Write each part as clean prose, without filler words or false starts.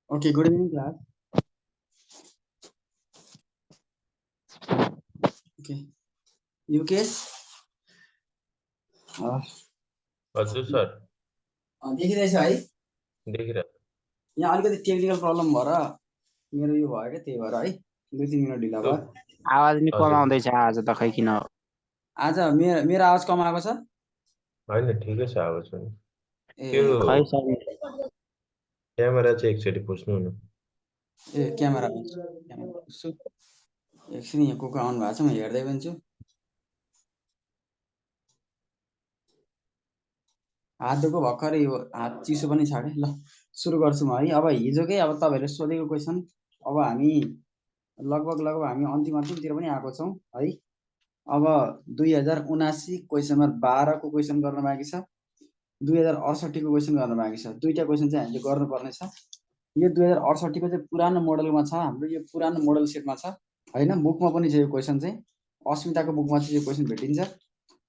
Okay, good evening, class. Okay, Yukesh हजुर sir देखिरहेछ है देखिरहेको यहाँ अलिकति टेक्निकल प्रब्लम भएर मेरो यो भयो क्या त्यही भएर है 2-3 मिनट ढिला भयो आवाज नि कम हजुर आउँदैछ आज त खै किन हो आज मेरो आवाज कम आएको छ होइन ठिकै छ आवाज पनि ए त्यो खै सर क्यामेरा चाहिँ एकचोटि पुछ्नु न ए क्यामेरा पुस्छु एकछिन यहाँ को आउनु भएको छ म हेर्दै पनि छु हात दुःखो भर्खरै यो हात चिसो पनि छ ल सुरु गर्छु म है अब हिजोकै अब तपाईँहरूले सोधेको क्वेसन अब हामी लगभग हामी अन्तिमतिर पनि आएको छौँ है अब 2079 क्वेसन नम्बर 12 को क्वेसन गर्न बाँकी छ 2068 को क्वेसन गर्न बाँकी छ दुईटा क्वेसन चाहिँ हामीले गर्नुपर्ने छ यो 2068 को चाहिँ पुरानो मोडलमा छ हाम्रो यो पुरानो मोडल सेटमा छ हैन बुकमा पनि छ यो क्वेसन चाहिँ अस्मिताको बुकमा चाहिँ यो क्वेसन भेटिन्छ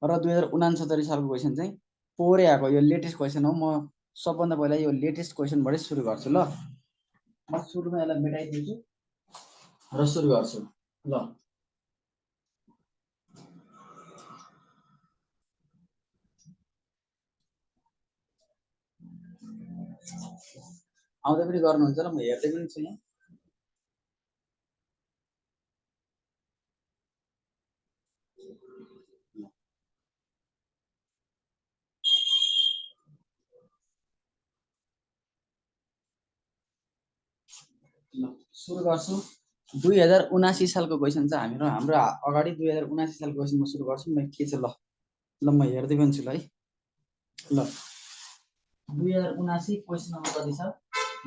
र 2069 सालको क्वेसन चाहिँ पोहोरै आएको यो लेटेस्ट क्वेसन हो म सबभन्दा पहिला यो लेटेस्ट क्वेसनबाटै सुरु गर्छु ल म सुरुमा यसलाई मेटाइदिन्छु र सुरु गर्छु ल आउँदै पनि गर्नुहुन्छ र म हेर्दै पनि छु यहाँ सुरु गर्छु 2079 सालको क्वेसन चाहिँ हाम्रो अगाडि 2079 सालको क्वेसन म सुरु गर्छु म के छ ल म हेर्दै पनि छु ल है ल 2079 क्वेसन नम्बर कति छ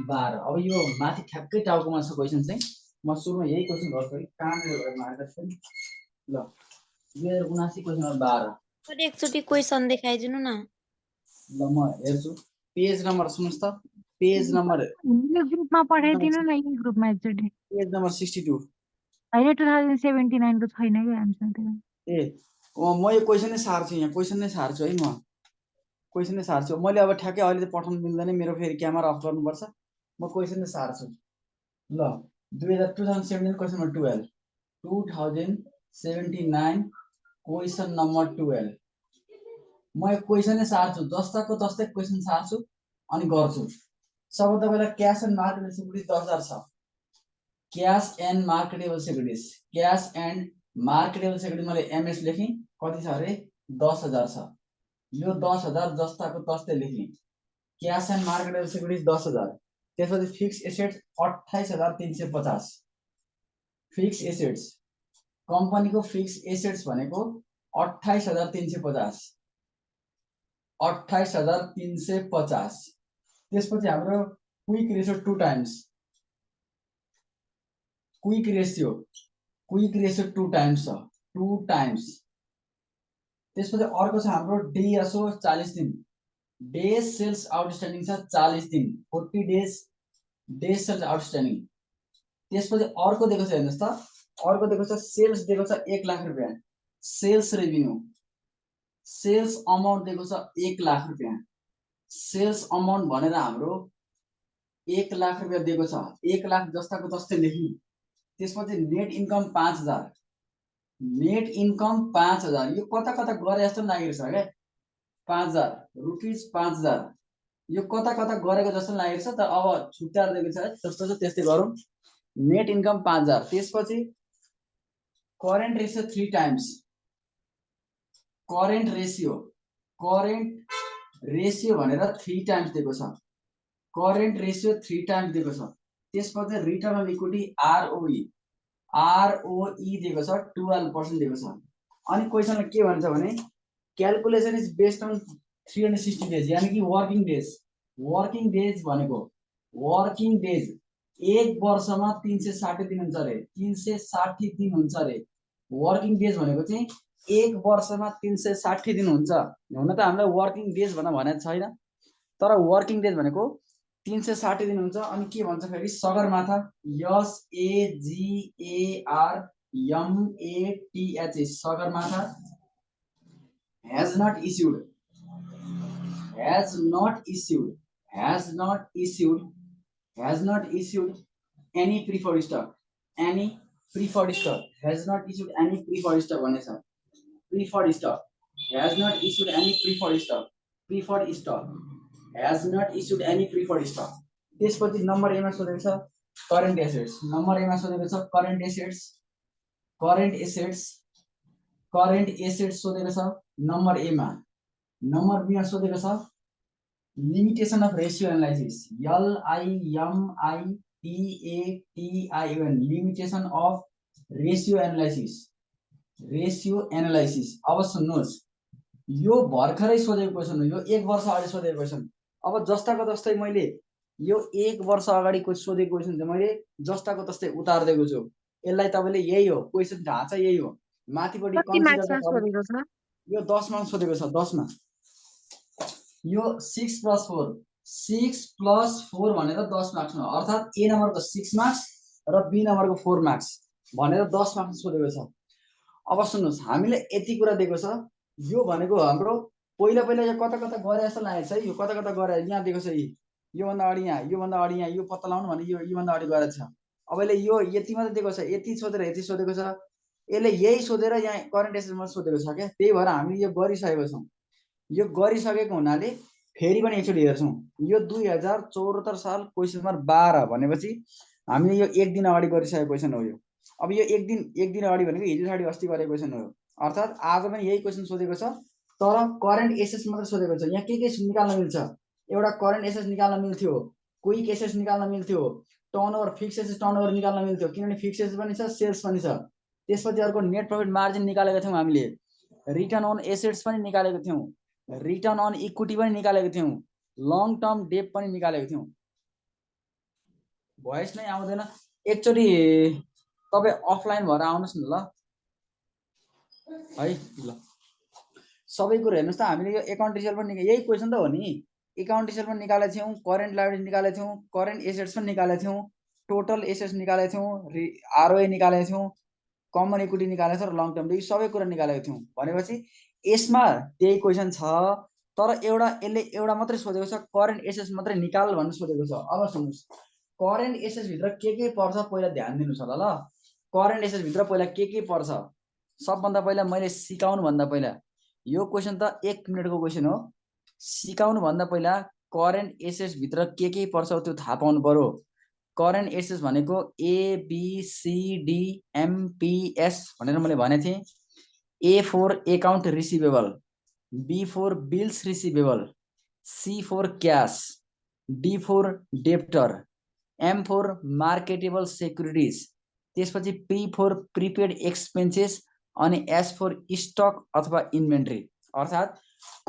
12 अब यो माथि ठ्याक्कै टाउकोमा छ क्वेसन चाहिँ म सुरुमा यही क्वेसन गर्छु है कहाँनिर मार्कस पनि ल 2079 क्वेसन नम्बर 12 एकचोटि क्वेसन देखाइदिनु न ल म हेर्छु पेज नम्बर सुन्नुस् त पेज नम्बर यो ग्रुपमा पठाइदिनु न यो ग्रुपमा एकचोटि पेज नम्बर 62 होइन 2079 को छैन कि आन्सर त्यो ए म यो क्वेसन नै सार्छु यहाँ क्वेसन नै सार्छु है म क्वेसन नै सार्छु मैले अब ठ्याक्कै अहिले त पठाउनु मिल्दैन मेरो फेरि क्यामेरा अफ गर्नुपर्छ म क्वेसन नै सार्छु ल 2017 क्वेसन नम्बर 12 2079 क्वेसन नम्बर 12 म यो क्वेसन नै सार्छु जस्ताको तस्तै क्वेसन सार्छु अनि गर्छु सबभन्दा पहिला क्यास एन्ड मार्केटेबल सिक्युरिटिज 10,000 छ cash and marketable securities cash and marketable securities मैले एमएस लेखेँ कति छ अरे 10,000 छ यो 10,000 जस्ताको तस्तै लेखेँ क्यास एन्ड मार्केटेबल सिक्युरिटिज 10,000 त्यसपछि फिक्स एसेट्स 28,350 फिक्स एसेट्स कम्पनीको फिक्स एसेट्स भनेको 28,350 28,350 त्यसपछि हाम्रो quick ratio 2 times quick ratio 2 times छ 2 टाइम्स त्यसपछि अर्को छ हाम्रो डिएसओ 40 दिन डेज सेल्स आउटस्ट्यान्डिङ छ 40 दिन 40 डेज सेल्स आउटस्ट्यान्डिङ त्यसपछि अर्को दिएको छ हेर्नुस् त अर्को दिएको छ सेल्स दिएको छ 1 लाख रुपैयाँ सेल्स रेभिन्यू सेल्स अमाउन्ट दिएको छ 1 लाख रुपैयाँ सेल्स अमाउन्ट भनेर हाम्रो 1 लाख रुपैयाँ दिएको छ 1 लाख जस्ताको तस्तै लेख्नु त्यसपछि नेट इन्कम 5,000 नेट इन्कम 5,000 यो कता कता गरे जस्तो लागिरहेछ क्या 5,000 रुपिस 5,000 यो कता कता गरेको जस्तो लागिरहेछ तर अब छुट्याएर दिएको छ जस्तो छ त्यस्तै गरौँ नेट इन्कम 5,000 त्यसपछि current ratio 3 times current ratio भनेर 3 टाइम्स दिएको छ करेन्ट रेसियो 3 टाइम्स दिएको छ त्यसपछि रिटर्न अन इक्विटी आरओई दिएको छ 12% दिएको छ अनि क्वेसनमा के भन्छ भने calculation is based on 360 days यानी कि वर्किङ डेज भनेको वर्किङ डेज एक वर्षमा 360 दिन हुन्छ अरे 360 दिन हुन्छ अरे वर्किङ डेज भनेको चाहिँ एक वर्षमा 360 दिन हुन्छ हुन त हामीलाई वर्किङ डेज भनेको छैन तर वर्किङ डेज भनेको 360 दिन हुन्छ अनि के भन्छ फेरि Sagarmatha SAGARMATH Sagarmatha has not issued has not issued any preferred stock. Any preferred stock has not issued any preferred stock भनेछ. Preferred stock has not issued any preferred stock. Preferred stock has not issued any preferred stock. त्यसपछि number ए मा सोधेको छ current assets. Number ए मा सोधेको छ current assets. Current assets. Current assets सोधेको छ नम्बर ए मा. नम्बर बी मा सोधेको छ limitation of ratio analysis. LIMITATION limitation of ratio analysis. Ratio analysis. अब सुन्नुहोस् यो भर्खरै सोधेको क्वेसन हो. यो 1 वर्ष अगाडि सोधेको क्वेसन. अब जस्ताको जस्तै मैले यो 1 वर्ष अगाडिको सोधेको क्वेसन चाहिँ मैले जस्ताको तस्तै उतार्दिएको छु. यसलाई तपाईले यही हो क्वेसन ढाँचा यही हो. माथिपट्टि कति मार्क्समा सोधेको छ? यो 10 मा सोधेको छ. 10 मा यो 6 + 4 6 + 4 भनेर 10 मार्क्समा अर्थात् ए नम्बरको 6 मार्क्स र बी नम्बरको 4 मार्क्स भनेर 10 मार्क्स सोधेको छ. अब सुन्नुहोस् हामीले यति कुरा दिएको छ. यो भनेको हाम्रो पहिला पहिला यो कता कता गरे जस्तो लागेको छ है. यो कता कता गरे यहाँ दिएको छ. यो भन्दा अगाडि यहाँ, यो भन्दा अगाडि यहाँ, यो पत्ता लगाउनु भने यो भन्दा अगाडि गएको छ. अब यसले यो यति मात्र दिएको छ. यति सोधेर यति सोधेको छ. यसले यही सोधेर यहाँ करेन्ट एसेट्समा सोधेको छ के. त्यही भएर हामीले यो गरिसकेको छौँ. यो गरिसकेको हुनाले फेरि पनि एकचोटि हेर्छौँ. यो 2074 साल क्वेसन नम्बर 12 भनेपछि हामीले यो 1 दिन अगाडि गरिसकेको क्वेसन हो. यो अब यो एक दिन अगाडि भनेको हिजो साडी अस्ति गरेको क्वेसन हो. अर्थात् आज पनि यही क्वेसन सोधेको छ तर करेन्ट एसेट्स मात्र सोधेको छ. यहाँ के निकाल्न मिल्छ. एउटा करेन्ट एसेट्स निकाल्न मिल्थ्यो, क्विक एसेट्स निकाल्न मिल्थ्यो, टर्नओभर फिक्स एसेट्स टर्नओभर निकाल्न मिल्थ्यो किनभने फिक्स एसेट्स पनि छ सेल्स पनि छ. त्यसपछि अर्को नेट प्रफिट मार्जिन निकालेको थियौँ हामीले. रिटर्न अन एसेट्स पनि निकालेको थियौँ, रिटर्न अन इक्विटी पनि निकालेको थियौँ, लङ टर्म डेट पनि निकालेको थियौँ. भोइस नै आउँदैन. एकचोटि तपाईँ अफलाइन भएर आउनुहोस् न ल है. ल सबै कुरो हेर्नुहोस् त. हामीले यो एकाउन्ट रिजल्ट पनि यही क्वेसन त हो नि. एकाउन्ट रिजल्ट पनि निकालेको थियौँ, करेन्ट लायबिलिटी निकालेको थियौँ, करेन्ट एसेट्स पनि निकालेको थियौँ, टोटल एसेट्स निकालेको थियौँ, आरओए निकालेको थियौँ, कमन इक्विटी निकालेको छ र लङ टर्म डेट सबै कुरा निकालेको थियौँ. भनेपछि यसमा त्यही क्वेसन छ तर यसले एउटा मात्रै सोधेको छ करेन्ट एसेट्स मात्रै निकाल भनेर सोधेको छ. अब सुन्नुहोस् करेन्ट एसेट्स भित्र के पर्छ पहिला ध्यान दिनुहोस् होला. ल करेन्ट एसेट्स भित्र पहिला के पर्छ सबभन्दा पहिला मैले सिकाउनु भन्दा पहिला यो क्वेसन त 1 मिनेटको क्वेसन हो. सिकाउनु भन्दा पहिला करेन्ट एसेट्स भित्र के पर्छ त्यो थाहा पाउनु पर्यो. करेन्ट एसेट्स भनेको ABCDMPS भनेर मैले भनेको थिएँ. A for account receivable, B for bills receivable, C for cash, D for debtor, M for marketable securities, त्यसपछि P for prepaid expenses अनि S for stock अथवा इन्भेन्ट्री. अर्थात्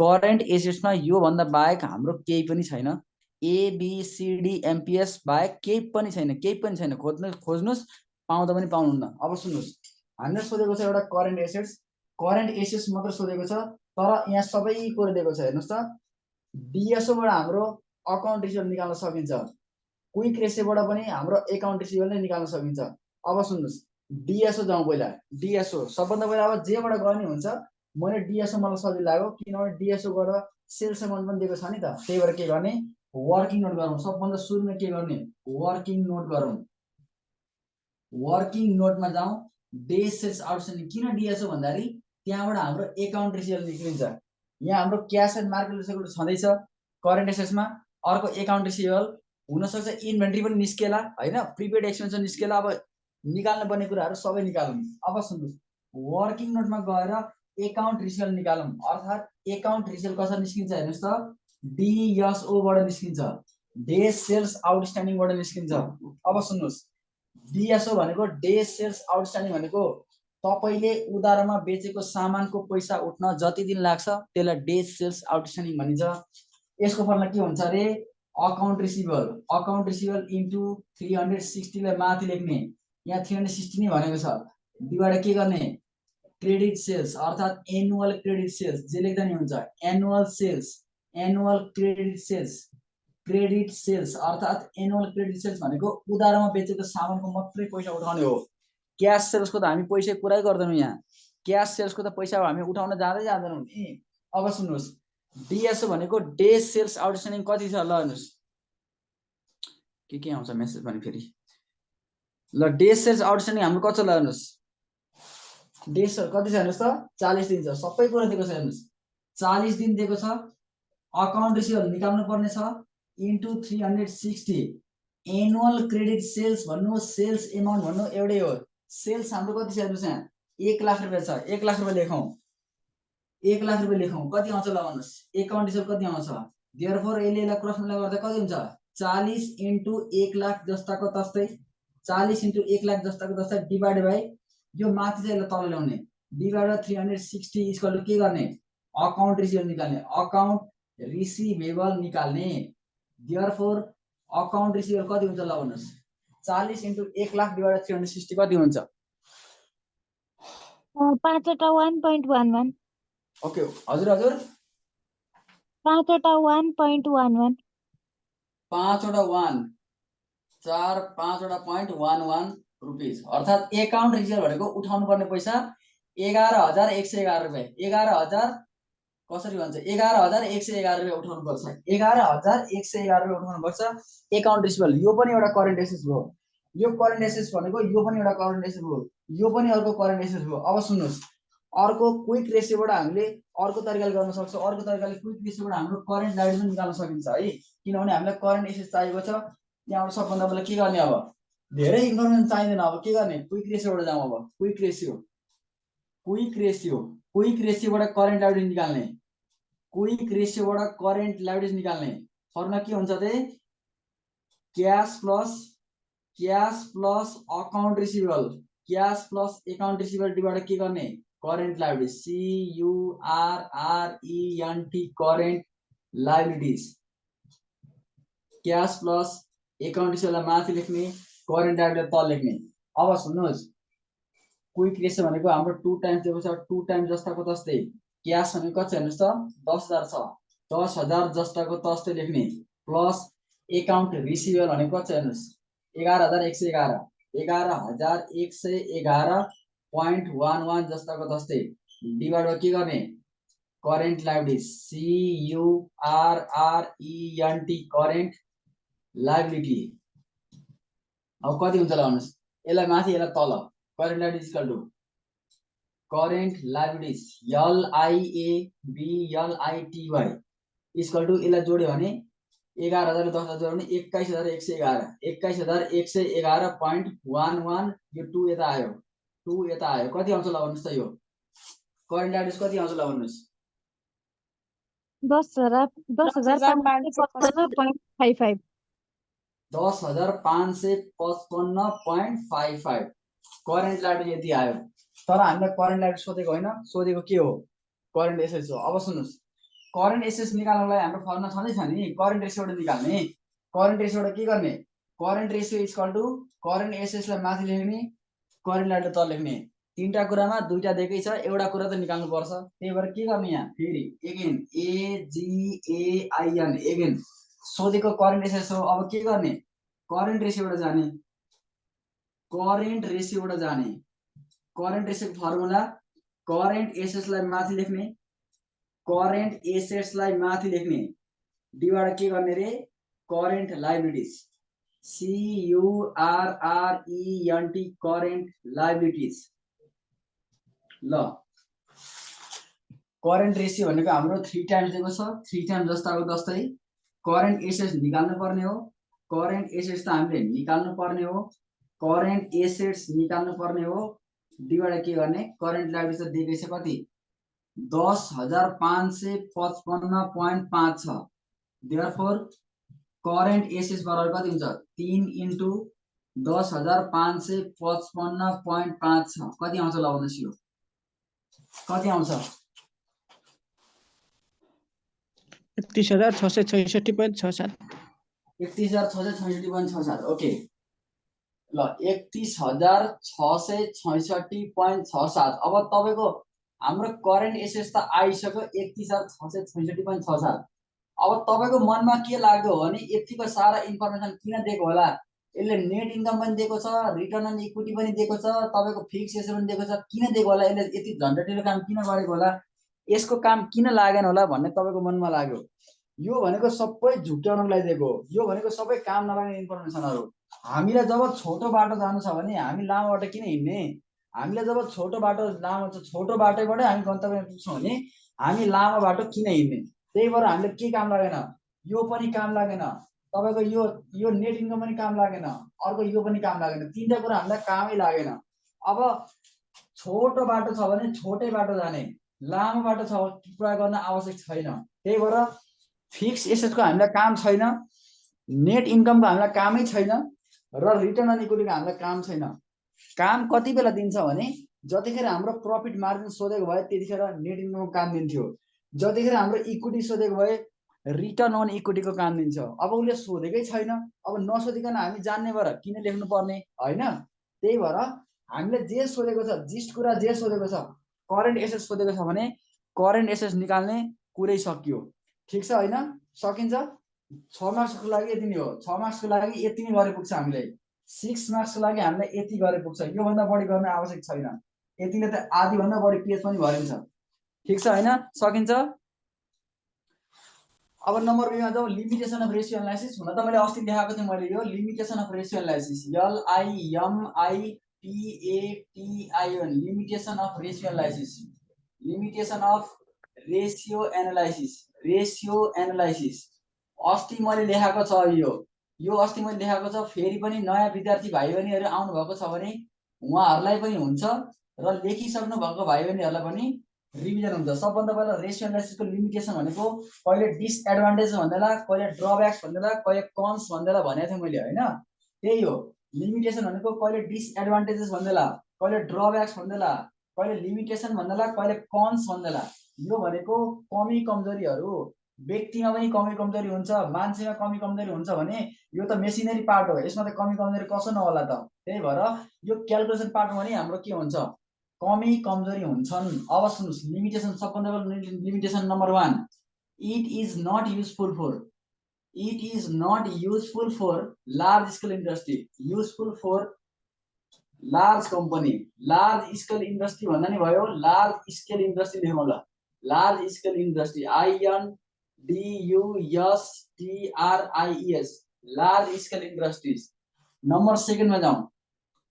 करेन्ट एसेट्समा यो भन्दा बाहेक हाम्रो केही पनि छैन. ABCDMPS बाहेक केही पनि छैन. खोज्नुस् पाउँदा पनि पाउनुहुन्न. अब सुन्नुहोस् हामीले सोधेको छ एउटा करेन्ट एसेट्स. करेन्ट एसेट्स मात्र सोधेको छ तर यहाँ सबै कुरा दिएको छ. हेर्नुहोस् त DSO बाट हाम्रो अकाउन्ट रिसिभेबल निकाल्न सकिन्छ, क्विक रेशियोबाट पनि हाम्रो अकाउन्ट रिसिभेबल नै निकाल्न सकिन्छ. अब सुन्नुहोस् DSO जाउँ पहिला. DSO सबभन्दा पहिला अब जेबाट गर्ने हुन्छ. मैले DSO मलाई सजिलो लाग्यो किनभने DSO बाट सेल्स अमाउन्ट पनि दिएको छ नि त. त्यही भएर के गर्ने वर्किङ नोट गरौँ. सबभन्दा सुरुमा के गर्ने वर्किङ नोट गरौँ. वर्किङ नोटमा जाउँ. Day sales outstanding. किन DSO भन्दाखेरि त्यहाँबाट हाम्रो अकाउन्ट रिसिभेबल निस्किन्छ. यहाँ हाम्रो क्याश एन्ड मार्केट रिसिभेबल छँदैछ करेन्ट एसेट्समा. अर्को अकाउन्ट रिसिभेबल हुनसक्छ इन्भेन्ट्री पनि निस्केला हैन, प्रिपेड एक्सपेन्स निस्केला. अब निकाल्नु पर्ने कुराहरू सबै निकालौँ. अब सुन्नुहोस् वर्किङ नोटमा गएर अकाउन्ट रिसिभेबल निकालौँ. अर्थात् अकाउन्ट रिसिभेबल कसरी निस्किन्छ हेर्नुहोस् त. DSO बाट निस्किन्छ, डे सेल्स आउटस्ट्यान्डिङ बाट निस्किन्छ. अब सुन्नुहोस् DSO भनेको डे सेल्स आउटस्ट्यान्डिङ भनेको तपाईले उधारमा बेचेको सामानको पैसा उठ्न जति दिन लाग्छ त्यसलाई डे सेल्स आउटस्ट्यान्डिङ भनिन्छ. यसको फर्मुला के हुन्छ रे account receivable. Account receivable into 360 लाई माथि लेख्ने. यहाँ 360 नै भनेको छ. डिभाइड के गर्ने क्रेडिट सेल्स अर्थात् एनुअल क्रेडिट सेल्स. जे लेख्दा नि हुन्छ annual sales. Annual credit sales. Credit sales अर्थात् एनुअल क्रेडिट सेल्स भनेको उधारमा बेचेको सामानको मात्रै पैसा उठाउने हो. क्याश सेल्सको त हामी पैसा कुरै गर्दैनौँ. यहाँ क्याश सेल्सको त पैसा हामी उठाउन जाँदैनौँ नि. अब सुन्नुहोस् DSO भनेको डे सेल्स आउटस्ट्यान्डिङ कति छ ल हेर्नुहोस्. के आउँछ मेसेज भने फेरि ल डे सेल्स आउटस्ट्यान्डिङ हाम्रो कति छ ल हेर्नुस् डे सेल्स कति छ हेर्नुस् त 40 दिन छ सबै कुरा दिएको छ हेर्नुस् 40 दिन दिएको छ अकाउन्ट रिसिभेबल निकाल्नु पर्ने छ इन्टु 360 एनुअल क्रेडिट सेल्स भन्नु सेल्स एमाउन्ट भन्नु एउटै हो सेल्स हाम्रो कति छ हेर्नुस् यहाँ 1 लाख रुपैयाँ छ 1 लाख रुपैयाँ लेखौं 1 लाख रुपैयाँ लेखौं कति आउँछ ल भन्नुस् एकाउन्ट रिसिभेबल कति आउँछ देयरफोर यसले क्रस मल्टिप्लाई गर्दा कति हुन्छ 40 इन्टु 1 लाख जस्ताको तस्तै 40 इन्टु 1 लाख जस्ताको तस्तै डिभाइडेड बाइ यो माथि चाहिँ यसलाई तल ल्याउने डिभाइडेड बाइ 360 इक्वल टु के गर्ने अकाउन्ट रिसिभेबल निकाल्ने अकाउन्ट रिसिभेबल निकाल्ने देयरफोर अकाउन्ट रिसिभेबल कति हुन्छ ल भन्नुस् 40 इन्टु 1 लाख डिभाइडेड 360 कति हुन्छ 5 वटा 1.11 ओके हजुर हजुर 5 वटा 1.11 5 वटा 1 4 5 वटा 0.11 रुपीस अर्थात एकाउन्ट रिसिभेबल भनेको उठाउनु पर्ने पैसा 11111 रुपैयाँ 11000 कसरी भन्छ 11111 रुपैयाँ उठाउनु पर्छ 11111 रुपैयाँ उठाउनु पर्छ एकाउन्ट रिसिभेबल यो पनि एउटा करेन्ट एसेट्स हो यो करेन्ट एसेट्स भनेको यो पनि एउटा करेन्ट एसेट हो यो पनि अर्को करेन्ट एसेट हो अब सुन्नुस् अर्को क्विक रेसियोबाट हामीले अर्को तरिकाले गर्न सक्छौं अर्को तरिकाले क्विक रेसियोबाट हाम्रो करेन्ट लायबिलिटी निकाल्न सकिन्छ है किनभने हामीलाई करेन्ट एसेट्स चाहिएको छ त्यहाँबाट सबभन्दा पहिला के गर्ने अब धेरै इन्फर्मेसन चाहिदैन अब के गर्ने क्विक रेसियोबाट जाउँ अब क्विक रेसियोबाट करेन्ट लायबिलिटी निकाल्ने क्विक रेसियोबाट करेन्ट लायबिलिटी निकाल्ने फर्मुला के हुन्छ त cash plus account receivable cash plus account receivable divided के गर्ने current liability CURRENT current liabilities cash plus account receivable माथि लेख्ने करेन्ट लायबिलिटी तल लेख्ने अब सुन्नुहोस् क्विक रेसियो भनेको हाम्रो 2 टाइम्स दिएको छ 2 टाइम्स जस्ताको तस्तै क्याश भनेको कति हेर्नुस् त 10000 छ 10000 जस्ताको तस्तै लेख्ने प्लस अकाउन्ट रिसिभेबल भनेको कति हेर्नुस् 11111 11111.11 जस्ताको तस्तै डिभाइड बाइ के गर्ने current liability CURRENT current liability अब कति हुन्छ ल भन्नुस् यसलाई माथि यसलाई तल current liability equal to current liabilities LIABLITY equal to यसलाई जोड्यो भने 11000 ले 10000 जोड्यो भने 21111 21111.11 यो 2 यता आयो कति आउँछ ल भन्नुस् त यो करेन्ट लायबिलिटीज कति आउँछ ल भन्नुस् 10,555.55 10,555.55 करेन्ट लायबिलिटी यति आयो तर हामीलाई करेन्ट लायबिलिटी सोधेको होइन सोधेको के हो करेन्ट एसेट्स हो अब सुन्नुस् करेन्ट एसेट्स निकाल्नलाई हाम्रो फर्मुला छँदै छ नि करेन्ट रेसियोबाट निकाल्ने करेन्ट रेसियोबाट के गर्ने current ratio equal to current एसेट्सलाई माथि लेख्ने करेन्ट लायबिलिटी तल लेख्ने तीनटा कुरामा दुईटा दिएकै छ एउटा कुरा त निकाल्नु पर्छ त्यही भएर के गर्ने यहाँ फेरि अगेन AGAIN अगेन सोधेको करेन्ट एसेट्स हो अब के गर्ने करेन्ट रेसियोबाट जाने करेन्ट रेसियोको फर्मुला करेन्ट एसेट्सलाई माथि लेख्ने करेन्ट एसेट्सलाई माथि लेख्ने डिभाइड के गर्ने रे current liabilities CURRENT current liabilities ल करेन्ट रेसियो भनेको हाम्रो 3 टाइम्स दिएको छ 3 टाइम्स जस्ताको जस्तै करेन्ट एसेट्स निकाल्नु पर्ने हो करेन्ट एसेट्स त हामीले निकाल्नु पर्ने हो करेन्ट एसेट्स निकाल्नु पर्ने हो डिभाइड के गर्ने करेन्ट लायबिलिटी त दिएकै छ कति 10,555.5 छ देयरफोर करेन्ट एसेट्स बराबर कति हुन्छ 3 इन्टु 10,555.5 छ कति आउँछ ल भन्नुस् यो कति आउँछ 31,666.67 31,666.67 ओके ल 31,666.67 अब तपाईको हाम्रो करेन्ट एसेट्स त आइसक्यो 31,666.67 अब तपाईको मनमा के लाग्यो भने यतिको सारा इन्फर्मेसन किन दिएको होला यसले नेट इन्कम पनि दिएको छ रिटर्न अन इक्विटी पनि दिएको छ तपाईको फिक्स एसेट पनि दिएको छ किन दिएको होला यसले यति झन्झटिलो काम किन गरेको होला यसको काम किन लागेन होला भन्ने तपाईको मनमा लाग्यो यो भनेको सबै झुक्याउनको लागि दिएको हो। यो भनेको सबै काम नलाग्ने इन्फर्मेसनहरू। हामीलाई जब छोटो बाटो जानु छ भने हामी लामो बाटो किन हिँड्ने? हामीलाई जब छोटो बाटो लामो छ, छोटो बाटोबाटै हामी गन्तव्यमा पुग्छौँ भने हामी लामो बाटो किन हिँड्ने? त्यही भएर हामीले के काम लागेन? यो पनि काम लागेन, तपाईँको यो नेट इन्कम पनि काम लागेन, अर्को यो पनि काम लागेन, तीनटा कुरा हामीलाई कामै लागेन। अब छोटो बाटो छ भने छोटै बाटो जाने, लामो बाटो छ प्रयोग गर्न आवश्यक छैन। त्यही भएर फिक्स एसेटको हामीलाई काम छैन, नेट इन्कमको हामीलाई कामै छैन र रिटर्न अन इक्विटीको हामीलाई काम छैन। काम कति बेला दिन्छ भने जतिखेर हाम्रो प्रफिट मार्जिन सोधेको भए त्यतिखेर नेट इन्कमको काम दिन्थ्यो, जतिखेर हाम्रो इक्विटी सोधेको भए रिटर्न अन इक्विटीको काम दिन्छ। अब उसले सोधेकै छैन, अब नसोधिकन हामी जान्ने भएर किन लेख्नु पर्ने होइन? त्यही भएर हामीले जे सोधेको छ, जिस्ट कुरा जे सोधेको छ, करेन्ट एसेट सोधेको छ भने करेन्ट एसेट निकाल्ने कुरै सकियो। ठिक छ होइन? सकिन्छ। 6 मार्क्सको लागि यति नै हो। 6 मार्क्सको लागि यति नै गरे पुग्छ हामीले। 6 मार्क्सको लागि हामीलाई यति गरे पुग्छ, योभन्दा बढी गर्न आवश्यक छैन। यतिले त आधीभन्दा बढी पेज पनि भरिन्छ। ठिक छ होइन? सकिन्छ। अब नम्बर 2 मा जाउँ, लिमिटेसन अफ रेसियो एनालाइसिस। हुन त मैले अस्ति देखाएको थिएँ मैले यो limitation of ratio analysis, LIMITATION, limitation of ratio analysis, limitation of ratio analysis, ratio analysis अस्ति मैले लेखाएको छ। यो अस्ति मैले लेखाएको छ। फेरि पनि नयाँ विद्यार्थी भाइ बहिनीहरू आउनु भएको छ भने उहाँहरूलाई पनि हुन्छ र लेखिसक्नु भएको भाइ बहिनीहरूलाई पनि रिभिजन हुन्छ। सबभन्दा पहिला रेसियो एनालाइसिसको लिमिटेसन भनेको कहिले डिसएडभान्टेज भन्दैला, कहिले ड्रब्याक्स भन्दैला, कहिले कन्स भन्दैला भनेको थिएँ मैले होइन? त्यही हो लिमिटेसन भनेको। कहिले डिसएडभान्टेजेस भन्दैला, कहिले ड्रब्याक्स भन्दैला, कहिले लिमिटेसन भन्दैला, कहिले कन्स भन्दैला। यो भनेको कमी कमजोरीहरू, व्यक्तिमा पनि कमी कमजोरी हुन्छ, मान्छेमा कमी कमजोरी हुन्छ भने यो त मेसिनरी पार्ट हो, यसमा त कमी कमजोरी कसो नहोला त? त्यही भएर यो क्यालकुलेसन पार्टमा पनि हाम्रो के हुन्छ? कमी कमजोरी हुन्छन्। अब सुन्नुस्, लिमिटेसन सबभन्दा पहिला limitation number 1, it is not useful for large scale industry, useful for large company. Large scale industry भन्दा नि भयो, लार्ज स्केल इन्डस्ट्री लेखौँ ल, large scale industry, INDUSTRIES, large scale industries. Number 2 मा जाउँ,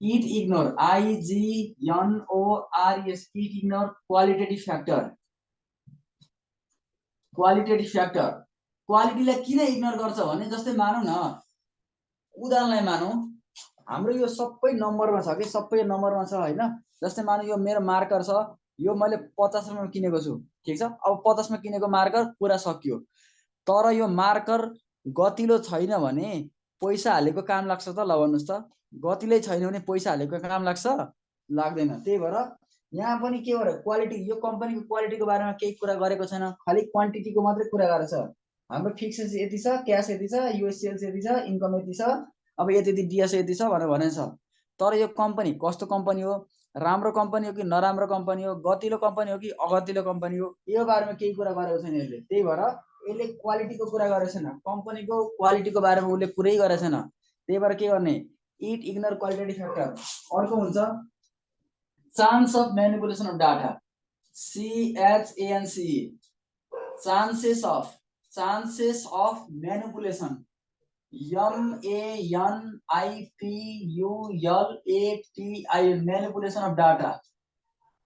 it ignore, IGNORES, it ignore qualitative factor, qualitative factor. क्वालिटीलाई किन ignore गर्छ भने जस्तै मानौँ न, उदाहरणलाई मानौँ, हाम्रो यो सबै नम्बरमा छ कि सबै नम्बरमा छ होइन? जस्तै मानौँ यो मेरो मार्कर छ, यो मैले 50 रुपैयाँमा किनेको छु। ठिक छ। अब 50 मा किनेको मार्कर पुरा सकियो, तर यो मार्कर गतिलो छैन भने पैसा हालेको काम लाग्छ त? ल भन्नुहोस् त, गतिलै छैन भने पैसा हालेको काम लाग्छ? लाग्दैन। त्यही भएर यहाँ पनि के गर्यो, क्वालिटी, यो कम्पनीको क्वालिटीको बारेमा केही कुरा गरेको छैन, खालि क्वान्टिटीको मात्रै कुरा गरेको छ। हाम्रो फिक्स यति छ, क्यास यति छ, युएस सेल्स यति छ, इन्कम यति छ, अब यति डिएस यति छ भनेर छ। तर यो कम्पनी कस्तो कम्पनी हो, राम्रो कम्पनी हो कि नराम्रो कम्पनी हो, गतिलो कम्पनी हो कि अगतिलो कम्पनी हो, यो बारेमा केही कुरा गरेको छैन यसले। त्यही भएर यसले क्वालिटीको कुरा गरेको छैन, कम्पनीको क्वालिटीको बारेमा उसले कुरै गरेको छैन। त्यही भएर के गर्ने, इट इग्नोर क्वालिटेटिभ फ्याक्टर। अर्को हुन्छ chance of manipulation of data, CHANCE, chances of manipulation, MANIPULATION, manipulation of data.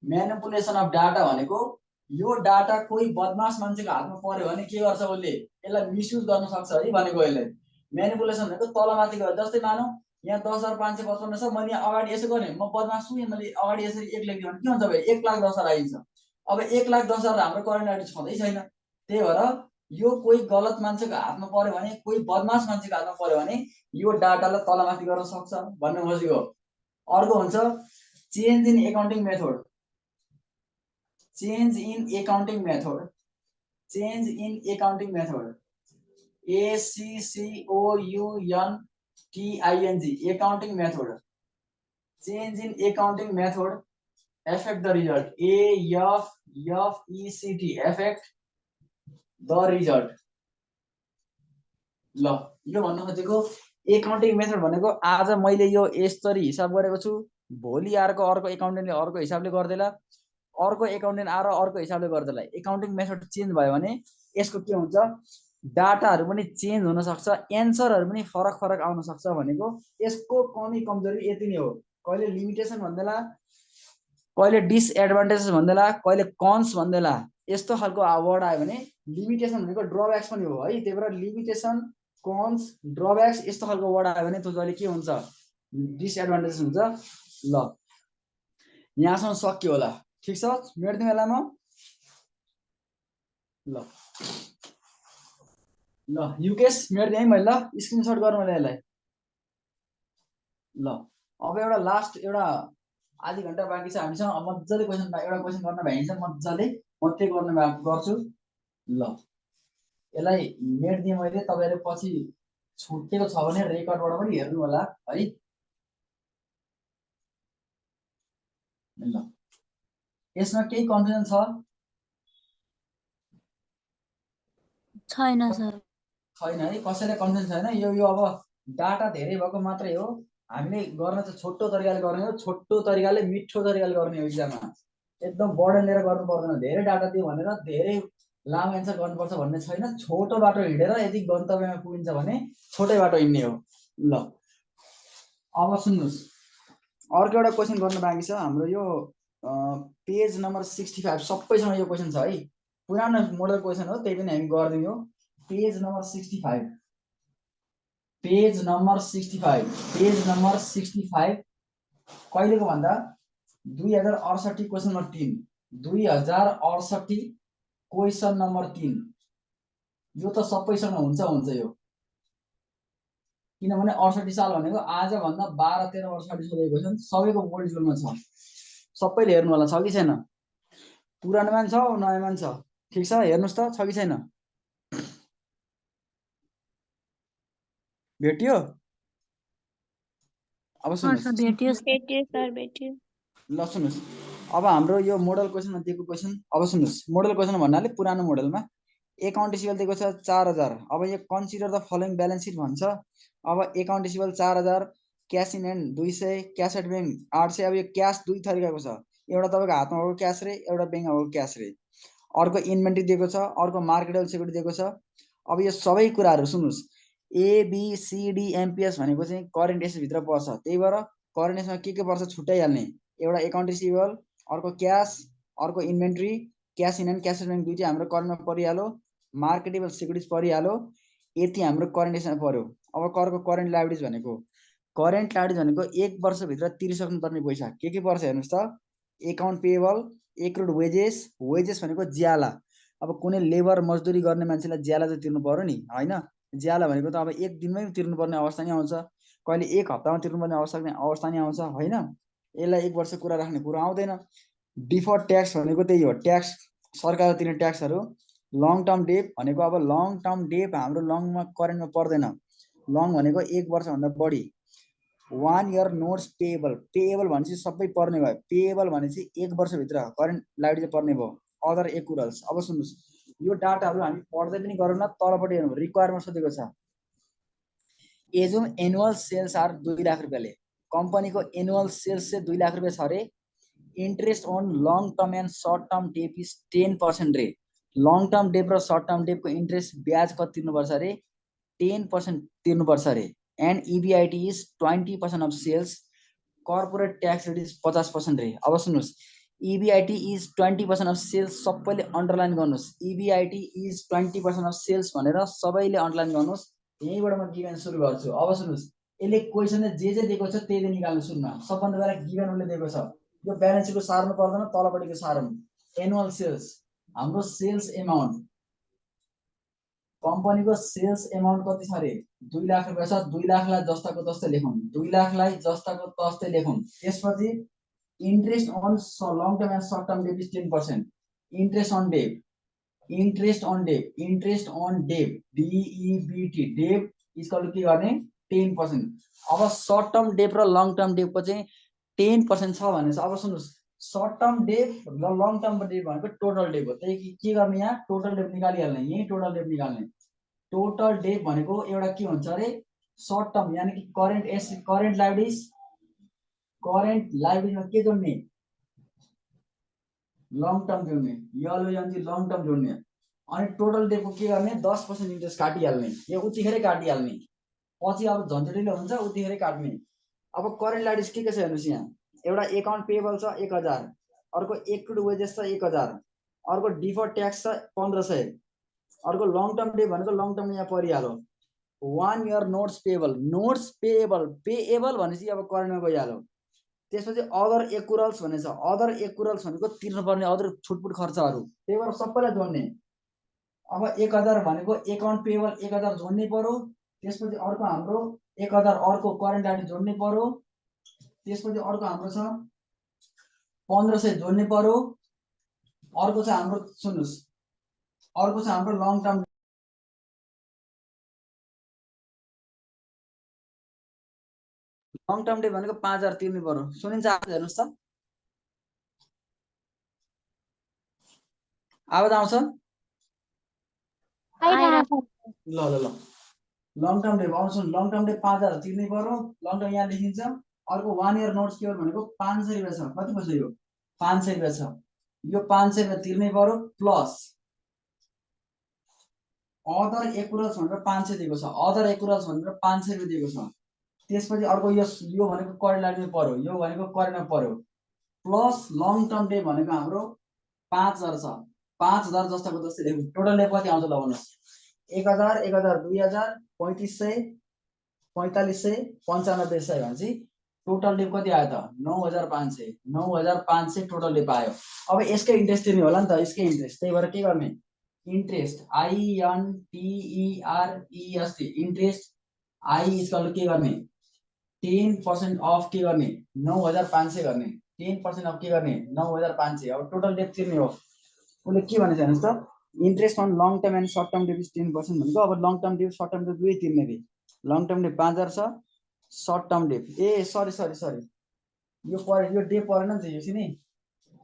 Manipulation of data भनेको यो डाटा कोही बदमास मान्छेको हातमा पर्यो भने के गर्छ, उसले यसलाई मिसयुज गर्न सक्छ है भनेको। यसले म्यानिपुलेसन भनेको तलमाथि गयो। जस्तै मानौँ यहाँ 10,555 छ, मैले अगाडि यसो गरेँ, म बदमास छु, मैले अगाडि यसरी 1 लेखिदिएँ भने के हुन्छ भाइ, 1,10,000 आइन्छ। अब 1,10,000 हाम्रो करेन्ट आइडी छँदै छैन। त्यही भएर यो कोही गलत मान्छेको हातमा पर्यो भने, कोही बदमास मान्छेको हातमा पर्यो भने यो डाटालाई तलमाथि गर्न सक्छ भन्ने खोजेको। अर्को हुन्छ change in accounting method, change in accounting method, change in accounting method, ACCOUNTING, accounting method. Change in accounting method affect the result, AFFECT, affect the result। ल यो भन्न खोजेको एकाउन्टिङ मेथड भनेको आज मैले यो यसरी हिसाब गरेको छु, भोलि अर्को एकाउन्टेन्टले अर्को हिसाबले गर्देला, अर्को एकाउन्टेन्ट आएर अर्को हिसाबले गर्देला। एकाउन्टिङ मेथड चेन्ज भयो भने यसको के हुन्छ, डाटाहरू पनि चेन्ज हुन सक्छ, एन्सरहरू पनि फरक फरक आउन सक्छ भनेको यसको कमी कमजोरी यति नै हो। कहिले लिमिटेसन भन्दैला, कहिले डिसएडभान्टेजेस भन्दैला, कहिले कन्स भन्दैला, यस्तो खालको वर्ड आयो भने लिमिटेसन भनेको ड्रब्याक्स पनि हो है। त्यही भएर लिमिटेसन, कन्स, ड्रब्याक्स यस्तो खालको वर्ड आयो भने त्यो जहिले के हुन्छ, डिसएडभान्टेजेस हुन्छ। ल यहाँसम्म सक्यो होला, ठिक छ, मेट्दिउँ यसलाई म। ल ल युकेश मेट्दिएँ है मैले, ल स्क्रिनसट गर्नु मैले यसलाई। ल अब एउटा लास्ट एउटा आधी घन्टा बाँकी छ हामीसँग, मजाले क्वेसन एउटा क्वेसन गर्न भ्याइन्छ मजाले, म त्यही गर्न गर्छु। ल यसलाई मेट्दिएँ मैले, तपाईँहरू पछि छुटेको छ भने रेकर्डबाट पनि हेर्नु होला है। ल यसमा केही कन्फ्युजन छ? छैन सर। छैन है, कसैलाई कन्फ्युजन छैन? यो अब डाटा धेरै भएको मात्रै हो, हामीले गर्न चाहिँ छोटो तरिकाले गर्ने हो, छोटो तरिकाले मिठो तरिकाले गर्ने हो। इक्जाममा एकदम बर्डन लिएर गर्नु पर्दैन, धेरै डाटा दियो भनेर धेरै लामो एन्सर गर्नुपर्छ भन्ने छैन। छोटो बाटो हिँडेर यदि गन्तव्यमा पुगिन्छ भने छोटै बाटो हिँड्ने हो। ल अब सुन्नुहोस्, अर्को एउटा क्वेसन गर्न बाँकी छ हाम्रो। यो पेज नम्बर 65 सबैसँग यो क्वेसन छ है, पुरानो मोडल क्वेसन हो, त्यही पनि हामी गरिदियौँ। Page number 65, page number 65, page number 65 कहिलेको भन्दा 2068 क्वेसन नम्बर 3, 2068 क्वेसन नम्बर 3। यो त सबैसँग हुन्छ यो, किनभने 68 साल भनेको आजभन्दा 12-13 वर्ष अगाडि सोधेको क्वेसन, सबैको बोल्ड जोनमा छ, सबैले हेर्नु होला। छ कि छैन? पुरानोमा छ, नयाँमा छ, ठिक छ, हेर्नुहोस् त छ कि छैन। भेटियो? अब सुन्नुहोस्, भेट्यो सर, भेट्यो। ल सुन्नुहोस्, अब हाम्रो यो मोडल क्वेसनमा दिएको क्वेसन, अब सुन्नुहोस्, मोडल क्वेसन भन्नाले पुरानो मोडलमा एकाउन्ट रिसिभेबल दिएको छ 4000। अब यो consider the following balance sheet भन्छ। अब account receivable 4000, cash in hand 200, cash at bank 800। अब यो क्यास दुई थरीको छ, एउटा तपाईँको हातमा भएको क्यास रे, एउटा ब्याङ्कमा भएको क्यास रे। अर्को इन्भेन्ट्री दिएको छ, अर्को मार्केटेबल सिक्युरिटी दिएको छ। अब यो सबै कुराहरू सुन्नुहोस्, ABCDMPS भनेको चाहिँ करेन्ट एसेटभित्र पर्छ, त्यही भएर करेन्ट एसेटमा के पर्छ छुट्याइहाल्ने। एउटा एकाउन्ट रिसिभेबल, अर्को क्यास, अर्को inventory, cash in hand, cash at bank दुईटै हाम्रो करेन्टमा परिहाल्यो, मार्केटेबल सिक्युरिटिज परिहाल्यो, यति हाम्रो करेन्ट एसेटमा पर्यो। अब अर्को करेन्ट लायबिलिटिज भनेको, करेन्ट लायबिलिटिज भनेको 1 वर्षभित्र तिरिसक्नुपर्ने पैसा के पर्छ हेर्नुहोस् त। एकाउन्ट पेएबल, एक्रुड वेजेस, वेजेस भनेको ज्याला। अब कुनै लेबर मजदुरी गर्ने मान्छेलाई ज्याला चाहिँ तिर्नु पर्यो नि होइन, ज्याला भनेको त अब एक दिनमै तिर्नुपर्ने अवस्था नि आउँछ, कहिले एक हप्तामा तिर्नुपर्ने अवस्था नि आउँछ होइन। यसलाई 1 वर्ष कुरा राख्ने कुरा आउँदैन। डिफर्ड ट्याक्स भनेको त्यही हो, ट्याक्स सरकारले तिर्ने ट्याक्सहरू। लङ टर्म डेट भनेको अब लङ टर्म डेट हाम्रो लङमा करेन्टमा पर्दैन, लङ भनेको 1 वर्षभन्दा बढी। 1 इयर नोट्स पेएबल, पेएबल भनेपछि सबै पर्ने भयो, पेएबल भनेपछि 1 वर्षभित्र करेन्ट लायबिलिटी पर्ने भयो। अदर एकुरल्स, अब सुन्नुहोस्, यो डाटाहरू हामी पढ्दै पनि गरौँ न, तलपट्टि हेर्नु, रिक्वायरमेन्ट सोधेको छ। Assume annual sales are 2 lakh रुपियाँले, कम्पनीको एनुअल सेल्स चाहिँ 2 लाख रुपियाँ छ अरे। Interest on long term and short term debt is 10% रे। लङ टर्म डेप र सर्ट टर्म डेपको इन्ट्रेस्ट ब्याज कति तिर्नुपर्छ अरे, 10% तिर्नुपर्छ अरे। And EBIT is 20% of sales, corporate tax rate is 50% रे। अब सुन्नुहोस्, EBIT इज 20% अफ सेल्स, सबैले अन्डरलाइन गर्नुहोस्, EBIT इज 20% अफ सेल्स भनेर सबैले अन्डरलाइन गर्नुहोस्। यहीँबाट म गिभन सुरु गर्छु। अब सुन्नुहोस्, यसले क्वेसनले जे दिएको छ त्यही निकाल्नु सुन्नु। सबभन्दा पहिला गिभन उसले दिएको छ, यो ब्यालेन्स सिटको सार्नु पर्दैन, तलपट्टिको सारौँ। एनुअल सेल्स, हाम्रो सेल्स एमाउन्ट, कम्पनीको सेल्स एमाउन्ट कति छ अरे, 2 लाख रुपियाँ छ। 2 लाखलाई जस्ताको तस्तै लेखौँ, 2 लाखलाई जस्ताको तस्तै लेखौँ। त्यसपछि interest on long term and short term debt is 10%। Interest on debt, interest on debt, interest on debt, DEBT, debt equal के गर्ने 10%। अब सर्ट टर्म डेप र लङ टर्म डेपको चाहिँ 10% छ भनेपछि अब सुन्नुहोस्, सर्ट टर्म डेप र लङ टर्म डेप भनेको टोटल डेप हो, त्यही के गर्ने यहाँ टोटल डेप निकालिहाल्ने, यही टोटल डेप निकाल्ने। टोटल डेप भनेको एउटा के हुन्छ अरे, सर्ट टर्म यानी कि current asset, current liabilities, current लायबिलिटीमा के जोड्ने, लङ टर्म जोड्ने, यलो यानी लङ टर्म जोड्ने। अनि टोटल डेको के गर्ने 10% इन्ट्रेस्ट काटिहाल्ने, यो उतिखेरै काटिहाल्ने, पछि अब झन्झटिलो हुन्छ उतिखेरै काट्ने। अब करेन्ट लाइबिलिटिज के छ हेर्नुहोस्, यहाँ एउटा एकाउन्ट पेएबल छ 1000, अर्को एक्रुड वेजेस छ 1000, अर्को डिफर्ड ट्याक्स छ 1500, अर्को लङ टर्म डे भनेको लङ टर्म यहाँ परिहाल्यो 1 इयर नोट्स पेएबल पेएबल भनेपछि अब करेन्टमा गइहाल्यो। त्यसपछि अदर एकुरल्स भन्ने छ, अदर एकुरल्स भनेको तिर्नुपर्ने अदर छुटपुट खर्चहरू, त्यही भएर सबैलाई जोड्ने। अब 1000 भनेको एकाउन्ट पेएबल 1000 जोड्नै पर्यो, त्यसपछि अर्को हाम्रो 1000 अर्को करेन्ट लाइबिलिटी जोड्नै पर्यो, त्यसपछि अर्को हाम्रो छ 1500 जोड्नै पर्यो, अर्को छ हाम्रो सुन्नुस् अर्को छ हाम्रो लङ टर्म डे भनेको 5000 तिर्नै पर्यो। सुनिन्छ हेर्नुस् त, आवाज आउँछ? ल ल ल लङ टर्म डे आउँछ, लङ टर्म डे 5000 तिर्नै पर्यो, लङ टर्म यहाँ लेखिन्छ। अर्को 1 इयर नोट्स पेएबल भनेको 500 रुपैयाँ छ, कति पर्छ यो 500 रुपैयाँ छ, यो 500 रुपैयाँ तिर्नै पर्यो, प्लस अदर एकुरल्स भनेर 500 दिएको छ, अदर एकुरल्स भनेर 500 रुपैयाँ दिएको छ। त्यसपछि अर्को यो भनेको करेन्ट लाइनमा पर्यो, यो भनेको करेन्टमा पर्यो, प्लस लङ टर्म डे भनेको हाम्रो 5000 छ, 5000 जस्ताको जस्तै लेख्नु। टोटल डे कति आउँछ ल भन्नुहोस्, 1000 1000 2000 3500 4500 9500 भनेपछि टोटल डे कति आयो त 9500, 9500 टोटल डे पायो। अब यसकै इन्ट्रेस्ट तिर्ने होला नि त, यसकै इन्ट्रेस्ट, त्यही भएर के गर्ने interest INTEREST interest I equal के गर्ने 10% अफ के गर्ने 9500 गर्ने, 10% अफ के गर्ने 9500। अब टोटल डेट तिर्ने हो, उसले के भनेछ हेर्नुहोस् त, interest on long term and short term debt 10% भनेको अब long term debt short term debt दुवै तिर्ने रे। लङ टर्म डेट 5000 छ, सर्ट टर्म डेट सरी यो डे परेन नि त, यो नि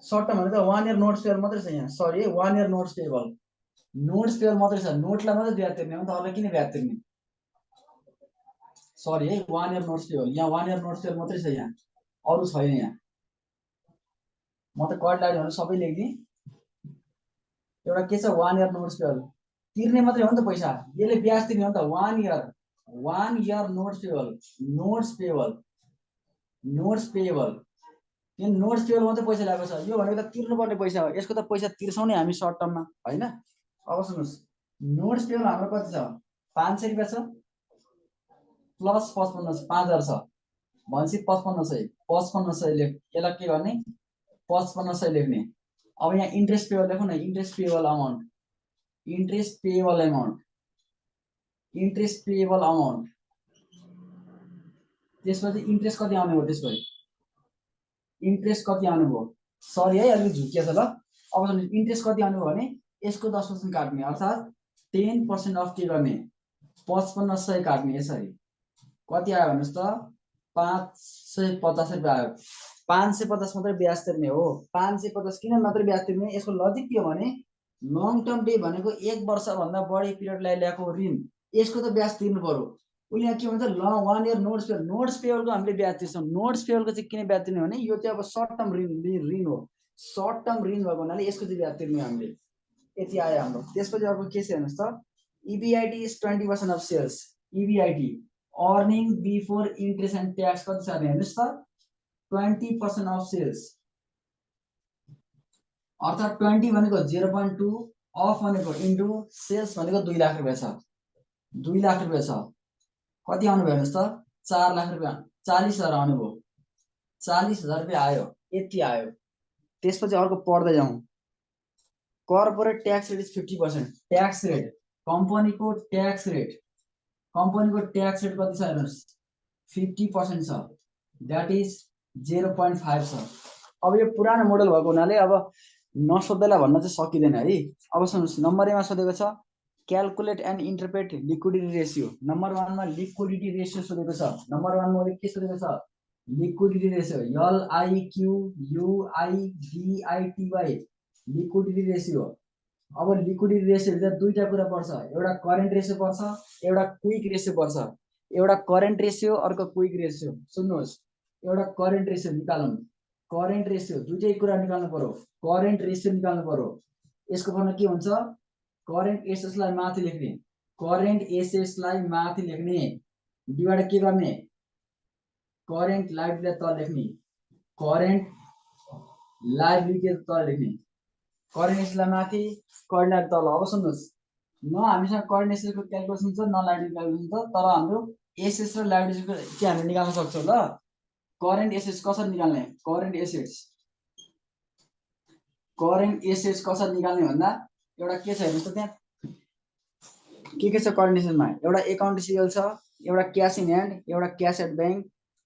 सर्ट टर्म भनेको 1 इयर नोट्स पेएबल मात्रै छ यहाँ, सरी 1 इयर नोट्स पेएबल मात्रै छ, नोटलाई मात्रै ब्याज तिर्ने हो नि त, अरूलाई किन ब्याज तिर्ने, सरी है 1 इयर नोट्स पेएबल, यहाँ 1 इयर नोट्स पेएबल मात्रै छ, यहाँ अरू छैन। यहाँ म त कट लाइट भनेर सबै लेख्दिएँ, एउटा के छ 1 इयर नोट्स पेएबल तिर्ने मात्रै हो नि त पैसा, यसले ब्याज तिर्ने हो नि त। 1 इयर नोट्स पेएबल किन नोट्स पेएबल मात्रै पैसा लागेको छ, यो भनेको त तिर्नुपर्ने पैसा हो, यसको त पैसा तिर्छौँ नि हामी सर्ट टर्ममा हैन। अब सुन्नुस् नोट्स पेएबल हाम्रो कति छ 500 रुपैयाँ छ, प्लस 55 5000 छ भनेपछि 5500 लेख, यसलाई के गर्ने 5500 लेख्ने। अब यहाँ इन्ट्रेस्ट पेएबल लेखौँ न, इन्ट्रेस्ट पेएबल अमाउन्ट, त्यसपछि इन्ट्रेस्ट कति आउने हो, त्यसपछि इन्ट्रेस्ट कति आउने भयो, सरी है अलिक झुकिया छ ल। अब सुन्नुस् इन्ट्रेस्ट कति आउने भयो भने यसको 10% काट्ने, अर्थात् 10% अफ के गर्ने 5500 काट्ने, यसरी कति आयो भन्नुहोस् त 550 रुपैयाँ आयो। 550 मात्रै ब्याज तिर्ने हो, 550 किन मात्रै ब्याज तिर्ने, यसको लजिक के हो भने लङ टर्म डे भनेको 1 वर्षभन्दा बढी पिरियडलाई ल्याएको ऋण, यसको त ब्याज तिर्नु पर्यो। उसले यहाँ के भन्छ 1 इयर नोट्स पेएबलको हामीले ब्याज तिर्छौँ, नोट्स पेएबलको चाहिँ किन ब्याज तिर्ने भने यो चाहिँ अब सर्ट टर्म ऋण हो, सर्ट टर्म ऋण भएको हुनाले यसको चाहिँ ब्याज तिर्ने हामीले। यति आयो हाम्रो। त्यसपछि अर्को के छ हेर्नुहोस् त, EBIT is 20% of sales, EBIT earning before interest and tax कति छ हेर्नुहोस् त 20% अफ सेल्स, अर्थात् 20 भनेको 0.2 अफ भनेको इन्टु सेल्स भनेको 2 लाख रुपैयाँ छ, 2 लाख रुपैयाँ छ, कति आउनु भयो हेर्नुहोस् त 4 लाख रुपैयाँ, 40,000 आउनु भयो, 40,000 रुपैयाँ आयो, यति आयो। त्यसपछि अर्को पढ्दै जाउँ, corporate tax rate is 50%, tax rate कम्पनीको ट्याक्स रेट कति छ हेर्नुहोस् 50% छ, द्याट इज 0.5 छ। अब यो पुरानो मोडल भएको हुनाले अब नसोध्दैलाई भन्न चाहिँ सकिँदैन है। अब सुन्नुहोस् नम्बर एमा सोधेको छ calculate and interpret liquidity ratio, number 1 मा लिक्विडिटी रेसियो सोधेको छ, नम्बर 1 मा के सोधेको छ liquidity ratio LIQUIDITY liquidity ratio. अब लिक्विडिटी रेसियो भित्र दुईटा कुरा पर्छ, एउटा करेन्ट रेसियो पर्छ, एउटा क्विक रेसियो पर्छ, एउटा करेन्ट रेसियो अर्को क्विक रेसियो। सुन्नुहोस् एउटा करेन्ट रेसियो निकालौँ, करेन्ट रेसियो दुईटै कुरा निकाल्नु पर्यो, करेन्ट रेसियो निकाल्नु पर्यो, यसको फर्मुला के हुन्छ करेन्ट एसेट्सलाई माथि लेख्ने, करेन्ट एसेट्सलाई माथि लेख्ने, डिभाइड के गर्ने, करेन्ट लाइबिलिटीलाई तल लेख्ने, करेन्ट लाइबिलिटी तल लेख्ने, करेन्ट एसेट्सलाई माथि, करेन्ट लाइबिलिटी तल। अब सुन्नुहोस्, न हामीसँग करेन्ट एसेट्सको क्याल्कुलेसन छ, न लाइबिलिटी क्याल्कुलेसन छ, तर हाम्रो एसेट्स र लाइबिलिटीको चाहिँ हामीले निकाल्न सक्छौँ ल। करेन्ट एसेट्स कसरी निकाल्ने, करेन्ट एसेट्स कसरी निकाल्ने भन्दा एउटा के छ हेर्नुहोस् त, त्यहाँ के छ करेन्ट एसेट्समा, एउटा एकाउन्ट रिसिभेबल छ, एउटा क्यास इन ह्यान्ड, एउटा क्यास एट ब्याङ्क,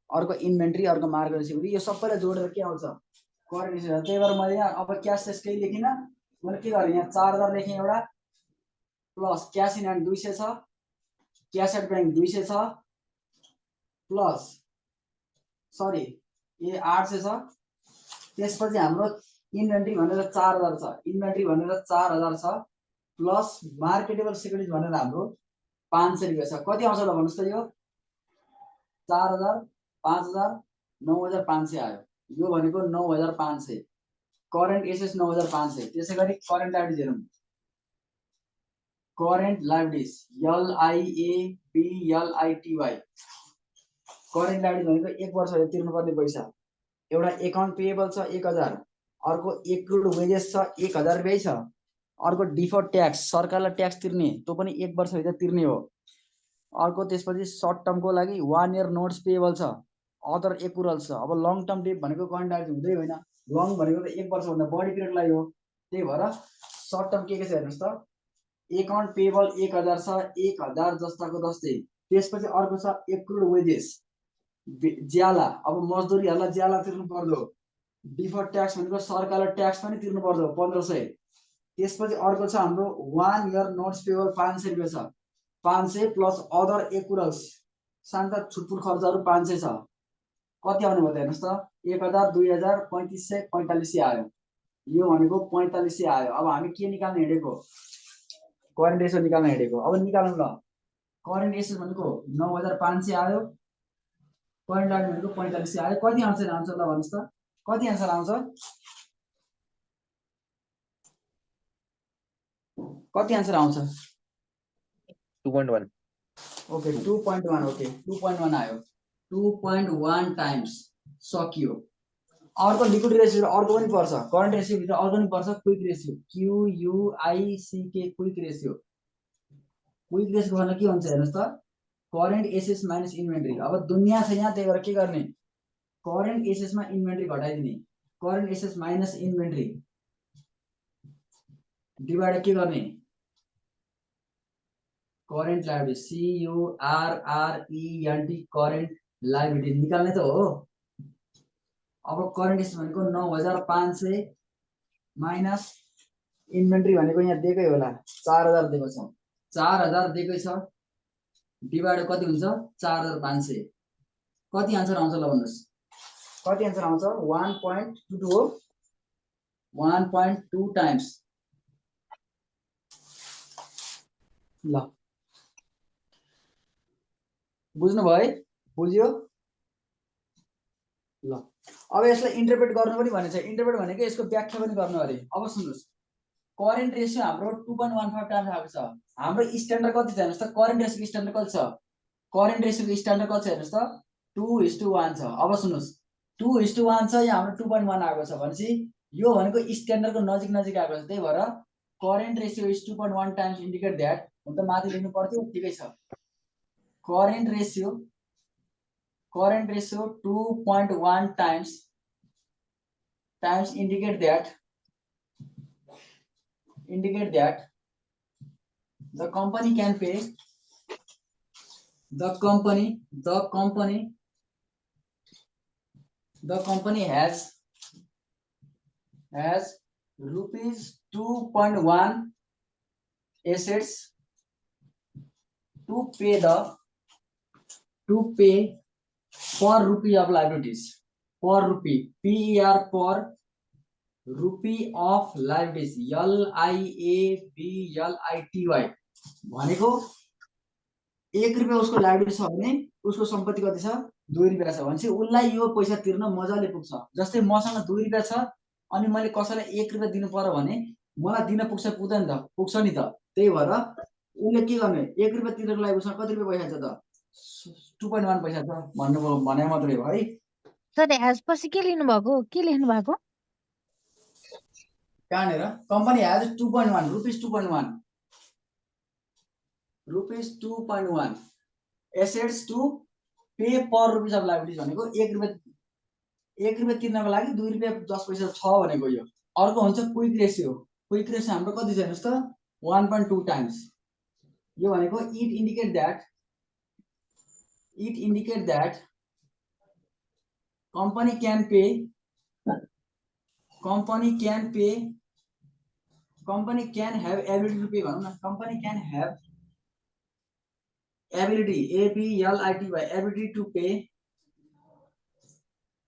अर्को इन्भेन्ट्री, अर्को मार्केट रिसिभेबल, यो सबैलाई जोडेर के आउँछ करेन्ट एसेट्स। त्यही भएर मैले यहाँ अब क्यास सेस केही लेखिनँ, मैले के गरेँ यहाँ 4000 लेखेँ एउटा, प्लस क्यास इन ह्यान्ड 200 छ, क्यास एट ब्याङ्क 200 छ, प्लस सरी ये 800 छ, त्यसपछि हाम्रो इन्भेन्ट्री भनेर 4000 छ, इन्भेन्ट्री भनेर 4000 छ, प्लस मार्केटेबल सिक्युरिटिज भनेर हाम्रो 500 रुपियाँ छ। कति आउँछ ल भन्नुहोस् त, यो 4000 5000 9500 आयो, यो भनेको 9500, करेन्ट एसेट्स 9500। त्यसै गरी करेन्ट लाइबिलिटिज हेरौँ, current liabilities LIABLITY, current liability भनेको 1 वर्षले तिर्नुपर्ने पैसा। एउटा एकाउन्ट पेएबल छ 1000, अर्को एक्रुड वेजेस छ 1000 रुपियाँ छ, अर्को डिफर्ड ट्याक्स सरकारलाई ट्याक्स तिर्ने त्यो पनि 1 वर्षभित्र तिर्ने हो, अर्को त्यसपछि सर्ट टर्मको लागि 1 इयर नोट्स पेएबल छ, अदर एक्रुअल्स छ। अब लङ टर्म डेट भनेको करेन्ट लाइबिलिटी हुँदै होइन, लङ भनेको त 1 वर्षभन्दा बढी पिरियडलाई हो। त्यही भएर सर्ट टर्म के छ हेर्नुहोस् त, एकाउन्ट पेएबल 1000 छ, 1000 जस्ताको जस्तै। त्यसपछि अर्को छ एक्रुड वेजेस, ज्याला, अब मजदुरीहरूलाई ज्याला तिर्नु पर्दो, डिफर्ड ट्याक्स भनेको सरकारलाई ट्याक्स पनि तिर्नु पर्दो 1500। त्यसपछि अर्को छ हाम्रो 1 इयर नोट्स पेएबल 500 रुपियाँ छ, 500 प्लस अदर एक्रुअल्स सान्ता छुटपुट खर्चहरू 500 छ। कति आउने भयो त हेर्नुहोस् त, 1000 2000 3500 4500 आयो, यो भनेको 4500 आयो। अब हामी के निकाल्न हिँडेको, करेन्ट रेसियो निकाल्न हिँडेको। अब निकालौँ ल, करेन्ट रेसियो भनेको 9500 आयो, करेन्ट लाइबिलिटी भनेको 4500 आयो। कति आन्सर आउँछ ल भन्नुहोस् त, कति आन्सर आउँछ, कति आन्सर आउँछ? 2.1। ओके 2.1, ओके 2.1 आयो, 2.1 टाइम्स सकियो। अर्को लिक्विड रेसियो अर्को पनि पर्छ, करेन्ट रेसियो भित्र अर्को पनि पर्छ, quick ratio, QUICK quick ratio. Quick ratio भनेको के हुन्छ हेर्नुहोस् त, करेन्ट एसेट्स माइनस इन्भेन्ट्री। अब दुनियाँ छ यहाँ, त्यही भएर के गर्ने, करेन्ट एसेट्समा इन्भेन्ट्री घटाइदिने, current assets minus inventory divide के गर्ने, current liability CURRENT current liability निकाल्ने त हो। अब करेन्ट एसेट्स भनेको 9500 माइनस इन्भेन्ट्री भनेको यहाँ दिएकै होला 4000 दिएको छ, 4000 दिएकै छ, डिभाइड कति हुन्छ 4500। कति आन्सर आउँछ ल भन्नुहोस्, कति आन्सर आउँछ, 1.22 हो, 1.2 टाइम्स। ल बुझ्नुभयो है, बुझ्यो ल। अब यसलाई इन्टरप्रेट गर्नु पनि भनेको छ, इन्टरप्रेट भनेको यसको व्याख्या पनि गर्नु अरे। अब सुन्नुहोस्, करेन्ट रेसियो हाम्रो 2.15 टाइम्स आएको छ, हाम्रो स्ट्यान्डर्ड कति छ हेर्नुहोस् त, करेन्ट रेसियोको स्ट्यान्डर्ड कति छ, करेन्ट रेसियोको स्ट्यान्डर्ड कति छ हेर्नुहोस् त, 2:1 छ। अब सुन्नुहोस् 2:1 छ, यहाँ हाम्रो 2.1 आएको छ भनेपछि यो भनेको स्ट्यान्डर्डको नजिक नजिक आएको छ। त्यही भएर current ratio is 2.1 times indicate that, हुन त माथि लेख्नु पर्थ्यो, ठिकै छ। Current ratio 2.1 times indicate that the company can pay, the company has rupees 2.1 assets to pay per rupee of liabilities, per rupee, PER, per rupee of liabilities, LIABLITY भनेको 1 रुपियाँ उसको लाइबिलिटी छ भने उसको सम्पत्ति कति छ, 2 रुपियाँ छ भनेपछि उसलाई यो पैसा तिर्न मजाले पुग्छ। जस्तै मसँग 2 रुपियाँ छ अनि मैले कसैलाई 1 रुपियाँ दिनु पर्यो भने मलाई दिन पुग्छ पुग्दैन त पुग्छ नि त त्यही भएर उसले के गर्ने 1 रुपैयाँ तिरेको लागि उसँग कति रुपैयाँ पैसा छ त 2.1 पैसा छ भन्नुभयो भने मात्रै हो है सर ह्याज पछि के लेख्नु भएको के लेख्नु भएको कहाँनिर company has 2.1 rupees 2.1 rupees 2.1 assets to pay per rupees of liabilities भनेको 1 रुपैयाँ तिर्नको लागि 2 रुपैयाँ 10 पैसा छ भनेको यो अर्को हुन्छ क्विक रेसियो हाम्रो कति छ हेर्नुस् त 1.2 टाइम्स यो भनेको it indicate that company can have ability to pay भनौँ न company can have ability ability to pay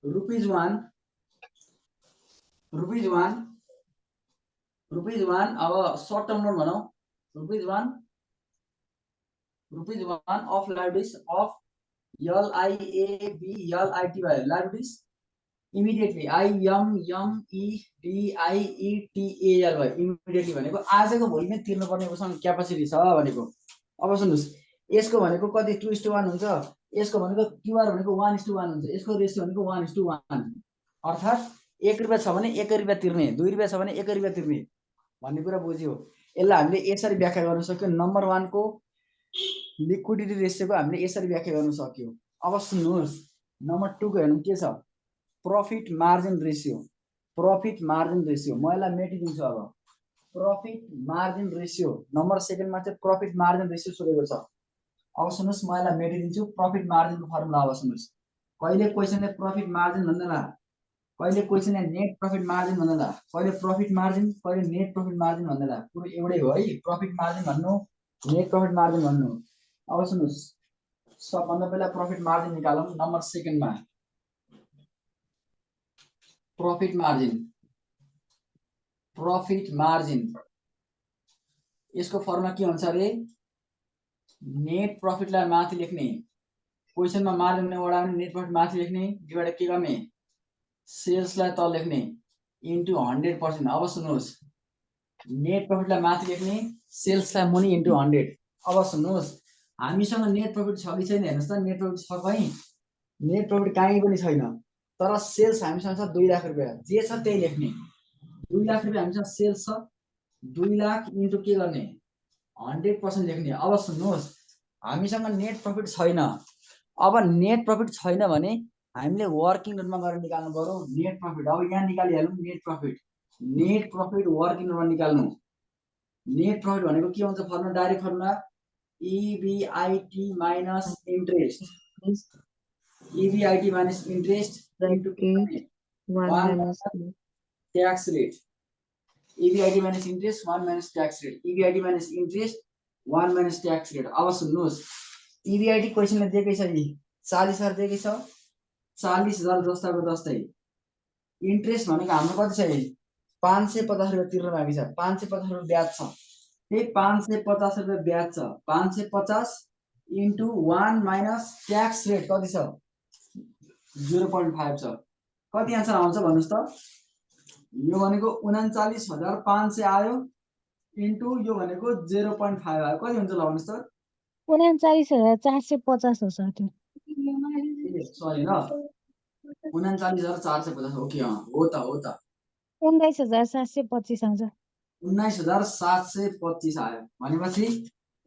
rupees 1 अब short term loan भनौँ rupees 1 of liabilities of liabilities immediately immediately भनेको आजको भोलिमै तिर्नु पर्ने उसँग क्यापासिटी छ भनेको अब सुन्नुस् यसको भनेको कति 2:1 हुन्छ यसको भनेको क्यूआर भनेको 1:1 हुन्छ यसको रेशियो भनेको 1:1 अर्थात् 1 रुपैयाँ छ भने 1 रुपैयाँ तिर्ने 2 रुपैयाँ छ भने 1 रुपैयाँ तिर्ने भन्ने कुरा बुझ्यो यसलाई हामीले यसरी व्याख्या गर्न सक्यो नम्बर 1 को लिक्विडिटी रेशियोको हामीले यसरी व्याख्या गर्न सक्यो अब सुन्नुस् नम्बर 2 को हेर्नु के छ प्रॉफिट मार्जिन रेशियो म यसलाई मेटिदिन्छु अब प्रॉफिट मार्जिन रेशियो नम्बर 2 मा चाहिँ प्रॉफिट मार्जिन रेशियो सोधेको छ अब सुन्नुस् म यसलाई मेटिदिन्छु प्रॉफिट मार्जिन को फर्मुला अब सुन्नुस् कहिले क्वेशनले प्रॉफिट मार्जिन भन्दैला कहिले क्वेशनले नेट प्रॉफिट मार्जिन भन्दैला कहिले प्रॉफिट मार्जिन कहिले नेट प्रॉफिट मार्जिन भन्दैला पुरो एउटै हो है प्रॉफिट मार्जिन भन्नु नेट प्रॉफिट मार्जिन भन्नु अब सुन्नुस् सबभन्दा पहिला प्रॉफिट मार्जिन निकालौं नम्बर 2 मा प्रॉफिट मार्जिन यसको फर्मुला के हुन्छ रे नेट प्रॉफिट लाई माथि लेख्ने क्वेशनमा मार्जिन ने वडा नेट प्रॉफिट माथि लेख्ने डिवाइड के गर्ने सेल्स लाई तल लेख्ने इन्टु 100%। अब सुन्नुस् नेट प्रॉफिट लाई माथि लेख्ने सेल्स लाई मुनि इन्टु 100। अब सुन्नुस् हामीसँग नेट प्रॉफिट छ कि छैन हेर्नुस् त नेट प्रॉफिट छ कहीं नेट प्रॉफिट कहीं पनि छैन तर सेल्स हामीसँग छ 2 लाख रुपैयाँ जे छ त्यही लेख्ने 2 लाख रुपैयाँ हामीसँग सेल्स छ 2 लाख इन्टु के गर्ने 100% लेख्ने। अब सुन्नुस् हामीसँग नेट प्रॉफिट छैन अब नेट प्रॉफिट छैन भने हामीले वर्किङ नोटमा गएर निकाल्नु पर्यो नेट प्रॉफिट। अब यहाँ निकालिहालौं नेट प्रॉफिट वर्किङ नोटमा निकाल्नु नेट प्रॉफिट भनेको के हुन्छ formula direct formula EBIT minus interest EBIT minus interest into tax rate EBIT minus interest 1 minus tax rate EBIT minus interest 1 minus tax rate। अब सुन्नुस् EBIT क्वेशनले दिएकै छ नि 40,000 दिएकै छ 40,000 जस्ताको जस्तै इन्ट्रेस्ट भनेको हाम्रो कति छ 550 रुपैयाँ तिर्न बाँकी छ 550 रुपैयाँ ब्याज छ त्यही 550 रुपैयाँ ब्याज छ 550 इन्टु 1 माइनस ट्याक्स रेट कति छ 0.5 छ कति आन्सर आउँछ भन्नुस् त यो भनेको 39,500 आयो इन्टु यो भनेको 0.5 आयो कति हुन्छ ल भन्नुस् त 39,450 हो सर त्यो सरी ल 39,450 ओके हो त 19,725 आउँछ 19,725 आयो भनेपछि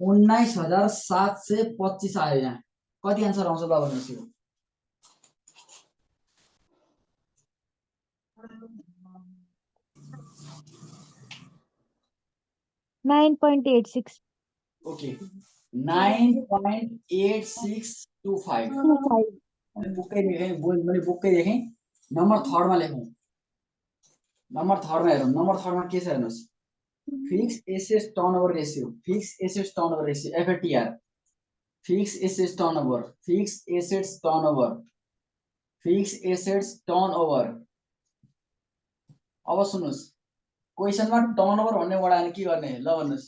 19,725 आयो यहाँ कति आन्सर आउँछ ल भन्नुस् यो 9.86 ओके 9.8625 बुकै देखेँ नम्बर 3 मा लेखौं नम्बर 3 मा हेरौं नम्बर 3 मा के छ हेर्नुस् fix assets turnover ratio FATR fix assets turnover अब सुन्नुस् क्वेशनमा टर्नओभर भन्ने वर्ड आयो के गर्ने ल भन्नुस्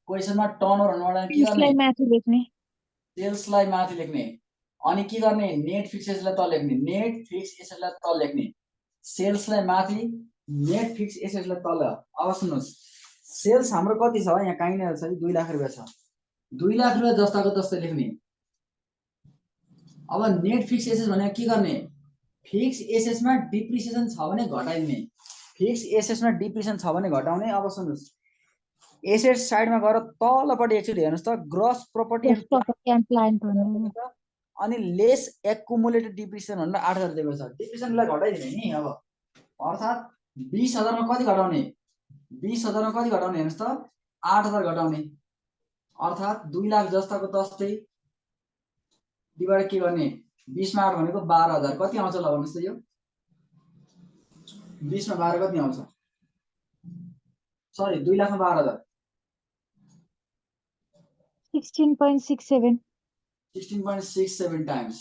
क्वेशनमा टर्नओभर भन्ने वर्ड आयो के गर्ने सेल्स लाई माथि लेख्ने अनि के गर्ने नेट फिक्स एसेट्स लाई तल लेख्ने नेट फिक्स एसेट्स लाई तल लेख्ने सेल्सलाई माथि नेट फिक्स एसेट्सलाई तल। अब सुन्नुहोस् सेल्स हाम्रो कति छ यहाँ कहीँ नै छ 2 लाख रुपैयाँ छ 2 लाख रुपैयाँ जस्ताको तस्तै लेख्ने। अब नेट फिक्स एसेट्स भनेको के गर्ने फिक्स एसेट्समा डिप्रिसिएसन छ भने घटाइदिने फिक्स एसेट्समा डिप्रिसिएसन छ भने घटाउने। अब सुन्नुहोस् एसेट साइडमा गएर तलपट्टि एकचोटि हेर्नुहोस् त gross property Yes, property and plant भनेर। अनि लेस एक्युमुलेटेड डिप्रिसिएसन भनेर 8000 दिएको छ डिप्रिसिएसनलाई घटाइदिने नि। अब अर्थात् 20000 मा कति घटाउने 20000 मा कति घटाउने हेर्नुहोस् त 8000 घटाउने अर्थात् 2 लाख जस्ताको तस्तै डिभाइड के गर्ने 20 मा 8 भनेको 12000 कति आउँछ ल भन्नुस् त यो 20 मा 12 कति आउँछ सरी 2 लाख मा 12000 16.67 16.67 टाइम्स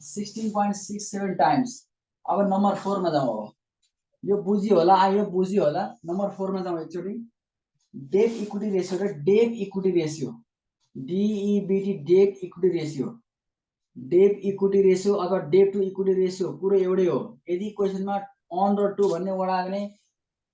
16.67 टाइम्स। अब नम्बर 4 मा जाउँ। अब यो बुझियो होला आयो बुझियो होला नम्बर 4 मा जाउँ एकचोटि डेट इक्विटी रेशियो र debt equity ratio D E B T debt equity ratio debt equity ratio अथवा डेट टु इक्विटी रेशियो कुरो एउटै हो। यदि क्वेशनमा अन र टु भन्ने वर्ड आयो भने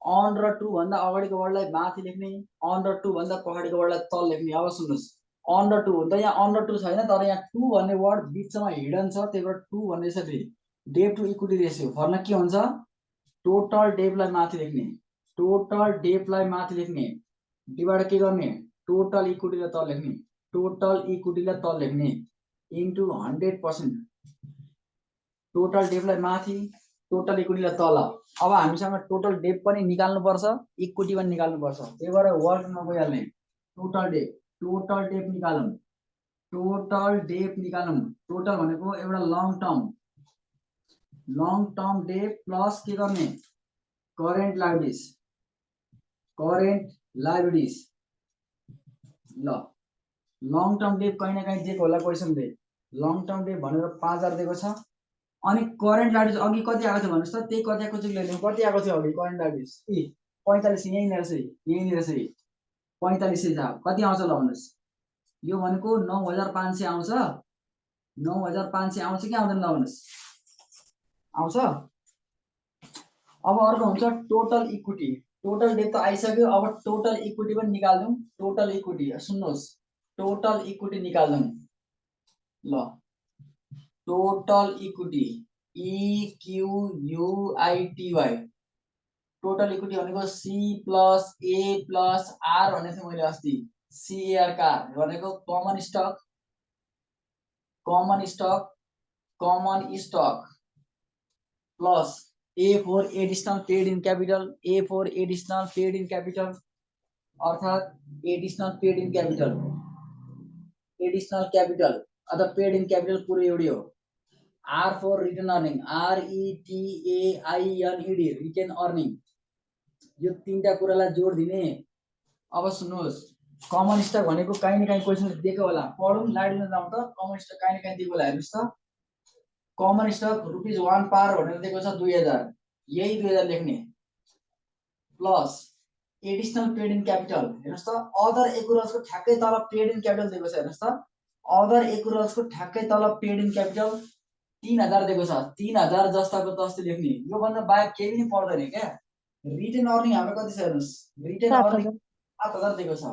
अन र टु भन्दा अगाडिको वर्डलाई माथि लेख्ने अन र टु भन्दा पछाडिको वर्डलाई तल लेख्ने। अब सुन्नुस् अन र टु हुन्छ यहाँ अन र टु छैन तर यहाँ टु भन्ने वर्ड बिचमा हिडन छ त्यही भएर टु भन्ने छ। फेरि debt to equity ratio formula के हुन्छ टोटल डेटलाई माथि लेख्ने टोटल डेटलाई माथि लेख्ने डिभाइड के गर्ने टोटल इक्विटीलाई तल लेख्ने टोटल इक्विटीलाई तल लेख्ने इन्टु 100% टोटल डेटलाई माथि टोटल इक्विटीलाई तल। अब हामीसँग टोटल डेट पनि निकाल्नु पर्छ इक्विटी पनि निकाल्नु पर्छ त्यही भएर वर्कमा गइहाल्ने टोटल डेट निकालौँ टोटल डेट निकालौँ। टोटल भनेको एउटा लङ टर्म डेट प्लस के गर्ने करेन्ट लायबिलिटीज ल लङ टर्म डेट कहीँ न कहीँ दिएको होला क्वेसनले लङ टर्म डेट भनेर 5000 दिएको छ अनि करेन्ट लायबिलिटीज अघि कति आएको थियो भन्नुस् त त्यही कतिको चाहिँ लेख्नु कति आएको थियो अघि करेन्ट लायबिलिटीज 45 यही रहेछ 45 छ कति आउँछ ल भन्नुस् यो भनेको 9500 आउँछ 9500 आउँछ कि आउँदैन ल भन्नुस् आउँछ। अब अर्को हुन्छ टोटल इक्विटी टोटल डेट त आइसक्यो अब टोटल इक्विटी पनि निकाल्दिउँ टोटल इक्विटी सुन्नुहोस् टोटल इक्विटी निकाल्दिउँ ल total equity EQUITY total equity भनेको C plus A plus R भनेको थिएँ मैले अस्ति CAR भनेको common stock plus A for additional paid in capital अर्थात् एडिशनल पेड इन क्यापिटल अथवा पेड इन क्यापिटल पुरो एउटै हो। R for return earning RETAINED retain earning यो तीनटा कुरालाई जोड दिने। अब सुन्नुहोस् कमन स्टक भनेको कहीँ न कहीँ क्वेसन दिएको होला पढौँ लाइनमा जाउँ त कमन स्टक कहीँ न कहीँ दिएको होला हेर्नुस् त कमन स्टक ₹1 पार भनेर दिएको छ 2000 यही 2000 लेख्ने plus additional paid in capital हेर्नुस् त अदर एक्युरल्सको ठ्याक्कै तल पेड इन क्यापिटल दिएको छ हेर्नुस् त अदर एक्युरल्सको ठ्याक्कै तल पेड इन क्यापिटल 3000 दिएको छ 3000 जस्ताको तस्तै लेख्ने यो भन्दा बाहेक केही पनि पर्दैन क्या। रिटेन अर्निङ हाम्रो कति छ हेर्नुस् रिटेन अर्निङ 7000 दिएको छ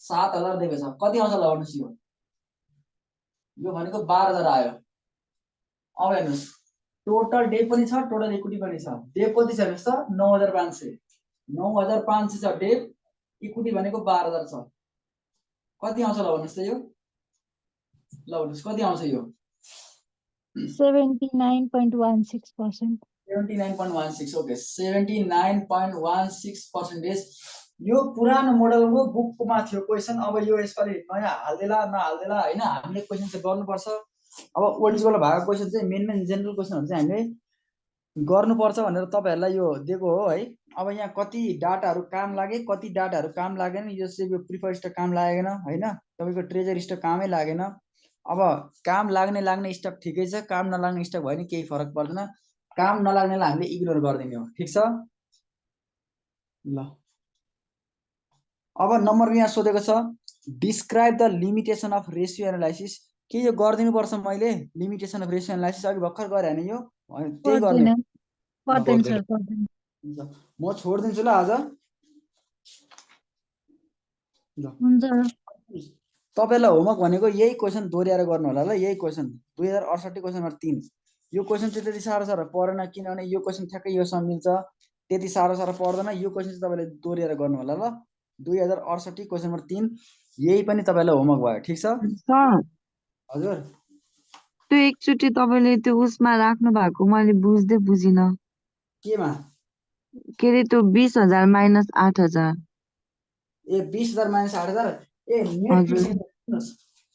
7000 दिएको छ कति आउँछ ल भन्नुस् यो भनेको 12000 आयो। अब हेर्नुस् टोटल डेट पनि छ टोटल इक्विटी पनि छ डेट कति छ हेर्नुस् त 9500 छ डेट इक्विटी भनेको 12000 छ कति आउँछ ल भन्नुस् त यो ल भन्नुस् कति आउँछ यो 79.16%। 79.16 ओके 79.16% यो पुरानो मोडलको बुकमा थियो क्वेसन। अब यो यसपालि नयाँ हाल्देला नहाल्देला हैन हामीले क्वेसन चाहिँ गर्नुपर्छ। अब ओल्डबाट भएको क्वेसन चाहिँ मेन जेनरल क्वेसनहरु चाहिँ हामीले गर्नुपर्छ भनेर तपाईहरुलाई यो दिएको हो है। अब यहाँ कति डाटाहरु काम लागे कति डाटाहरु काम लागेन यो चाहिँ यो प्रिफर स्टक काम लागेन हैन तपाईको ट्रेजर स्टक कामै लागेन। अब काम लाग्ने स्टक ठिकै छ काम नलाग्ने स्टक भयो नि केही फरक पर्दैन काम नलाग्नेलाई हामीले इग्नोर गर्दिने हो ठीक छ ल। अब नम्बर यहाँ सोधेको छ describe the limitation of ratio analysis के यो गर्दिनु पर्छ मैले लिमिटेसन अफ रेशियो एनालाइसिस अघि भर्खर गरे हैन यो अनि त्यही गर्ने पर्दैन पर्दैन। सर पर्दैन हुन्छ। म छोडिदिन्छु ल आज ल हुन्छ तपाईँलाई होमवर्क भनेको यही क्वेसन दोहोऱ्याएर गर्नु होला ल यही क्वेसन 2068 क्वेसन नम्बर 3 यो क्वेसन चाहिँ त्यति साह्रो साह्रो परेन किनभने यो क्वेसन ठ्याक्कै योसँग मिल्छ त्यति साह्रो साह्रो पर्दैन यो क्वेसन चाहिँ तपाईँले दोहोऱ्याएर गर्नु होला ल 2068 क्वेसन नम्बर 3 यही पनि तपाईँलाई होमवर्क भयो ठिक छ सर हजुर त्यो एकचोटि तपाईँले त्यो उसमा राख्नु भएको मैले बुझ्दै बुझिनँ केमा के अरे त्यो 20,000 माइनस 8,000 ए 20,000 माइनस 8,000 ए नेट हजुर। फिक्स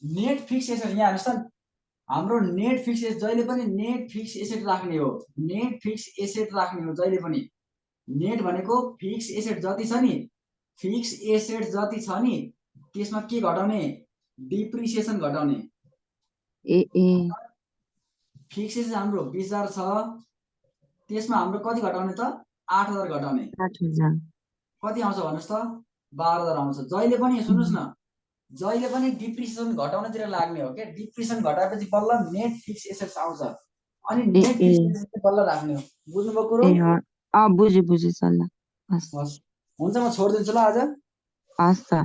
नेट फिक्स एसेट यहाँ हेर्नुहोस् त हाम्रो नेट फिक्स एसेट जहिले पनि नेट फिक्स एसेट राख्ने हो नेट फिक्स एसेट राख्ने हो जहिले पनि नेट भनेको फिक्स एसेट जति छ नि फिक्स एसेट जति छ नि त्यसमा के घटाउने डिप्रिसिएसन घटाउने ए ए फिक्स एसेट हाम्रो 20,000 छ त्यसमा हाम्रो कति घटाउने त 8,000 घटाउने 8,000 कति आउँछ भन्नुहोस् त 12,000 आउँछ जहिले पनि सुन्नुहोस् न जहिले पनि डिप्रिसिएसन घटाउनतिर लाग्ने हो के डिप्रिसिएसन घटाएपछि बल्ल नेट फिक्स एसेट्स आउँछ अनि नेट फिक्स एसेट बल्ल राख्ने हो बुझ्नुभयो कुरो बुझेँ बुझेँ सर ल हस् हस् हुन्छ म छोडिदिन्छु ल आज हस् सर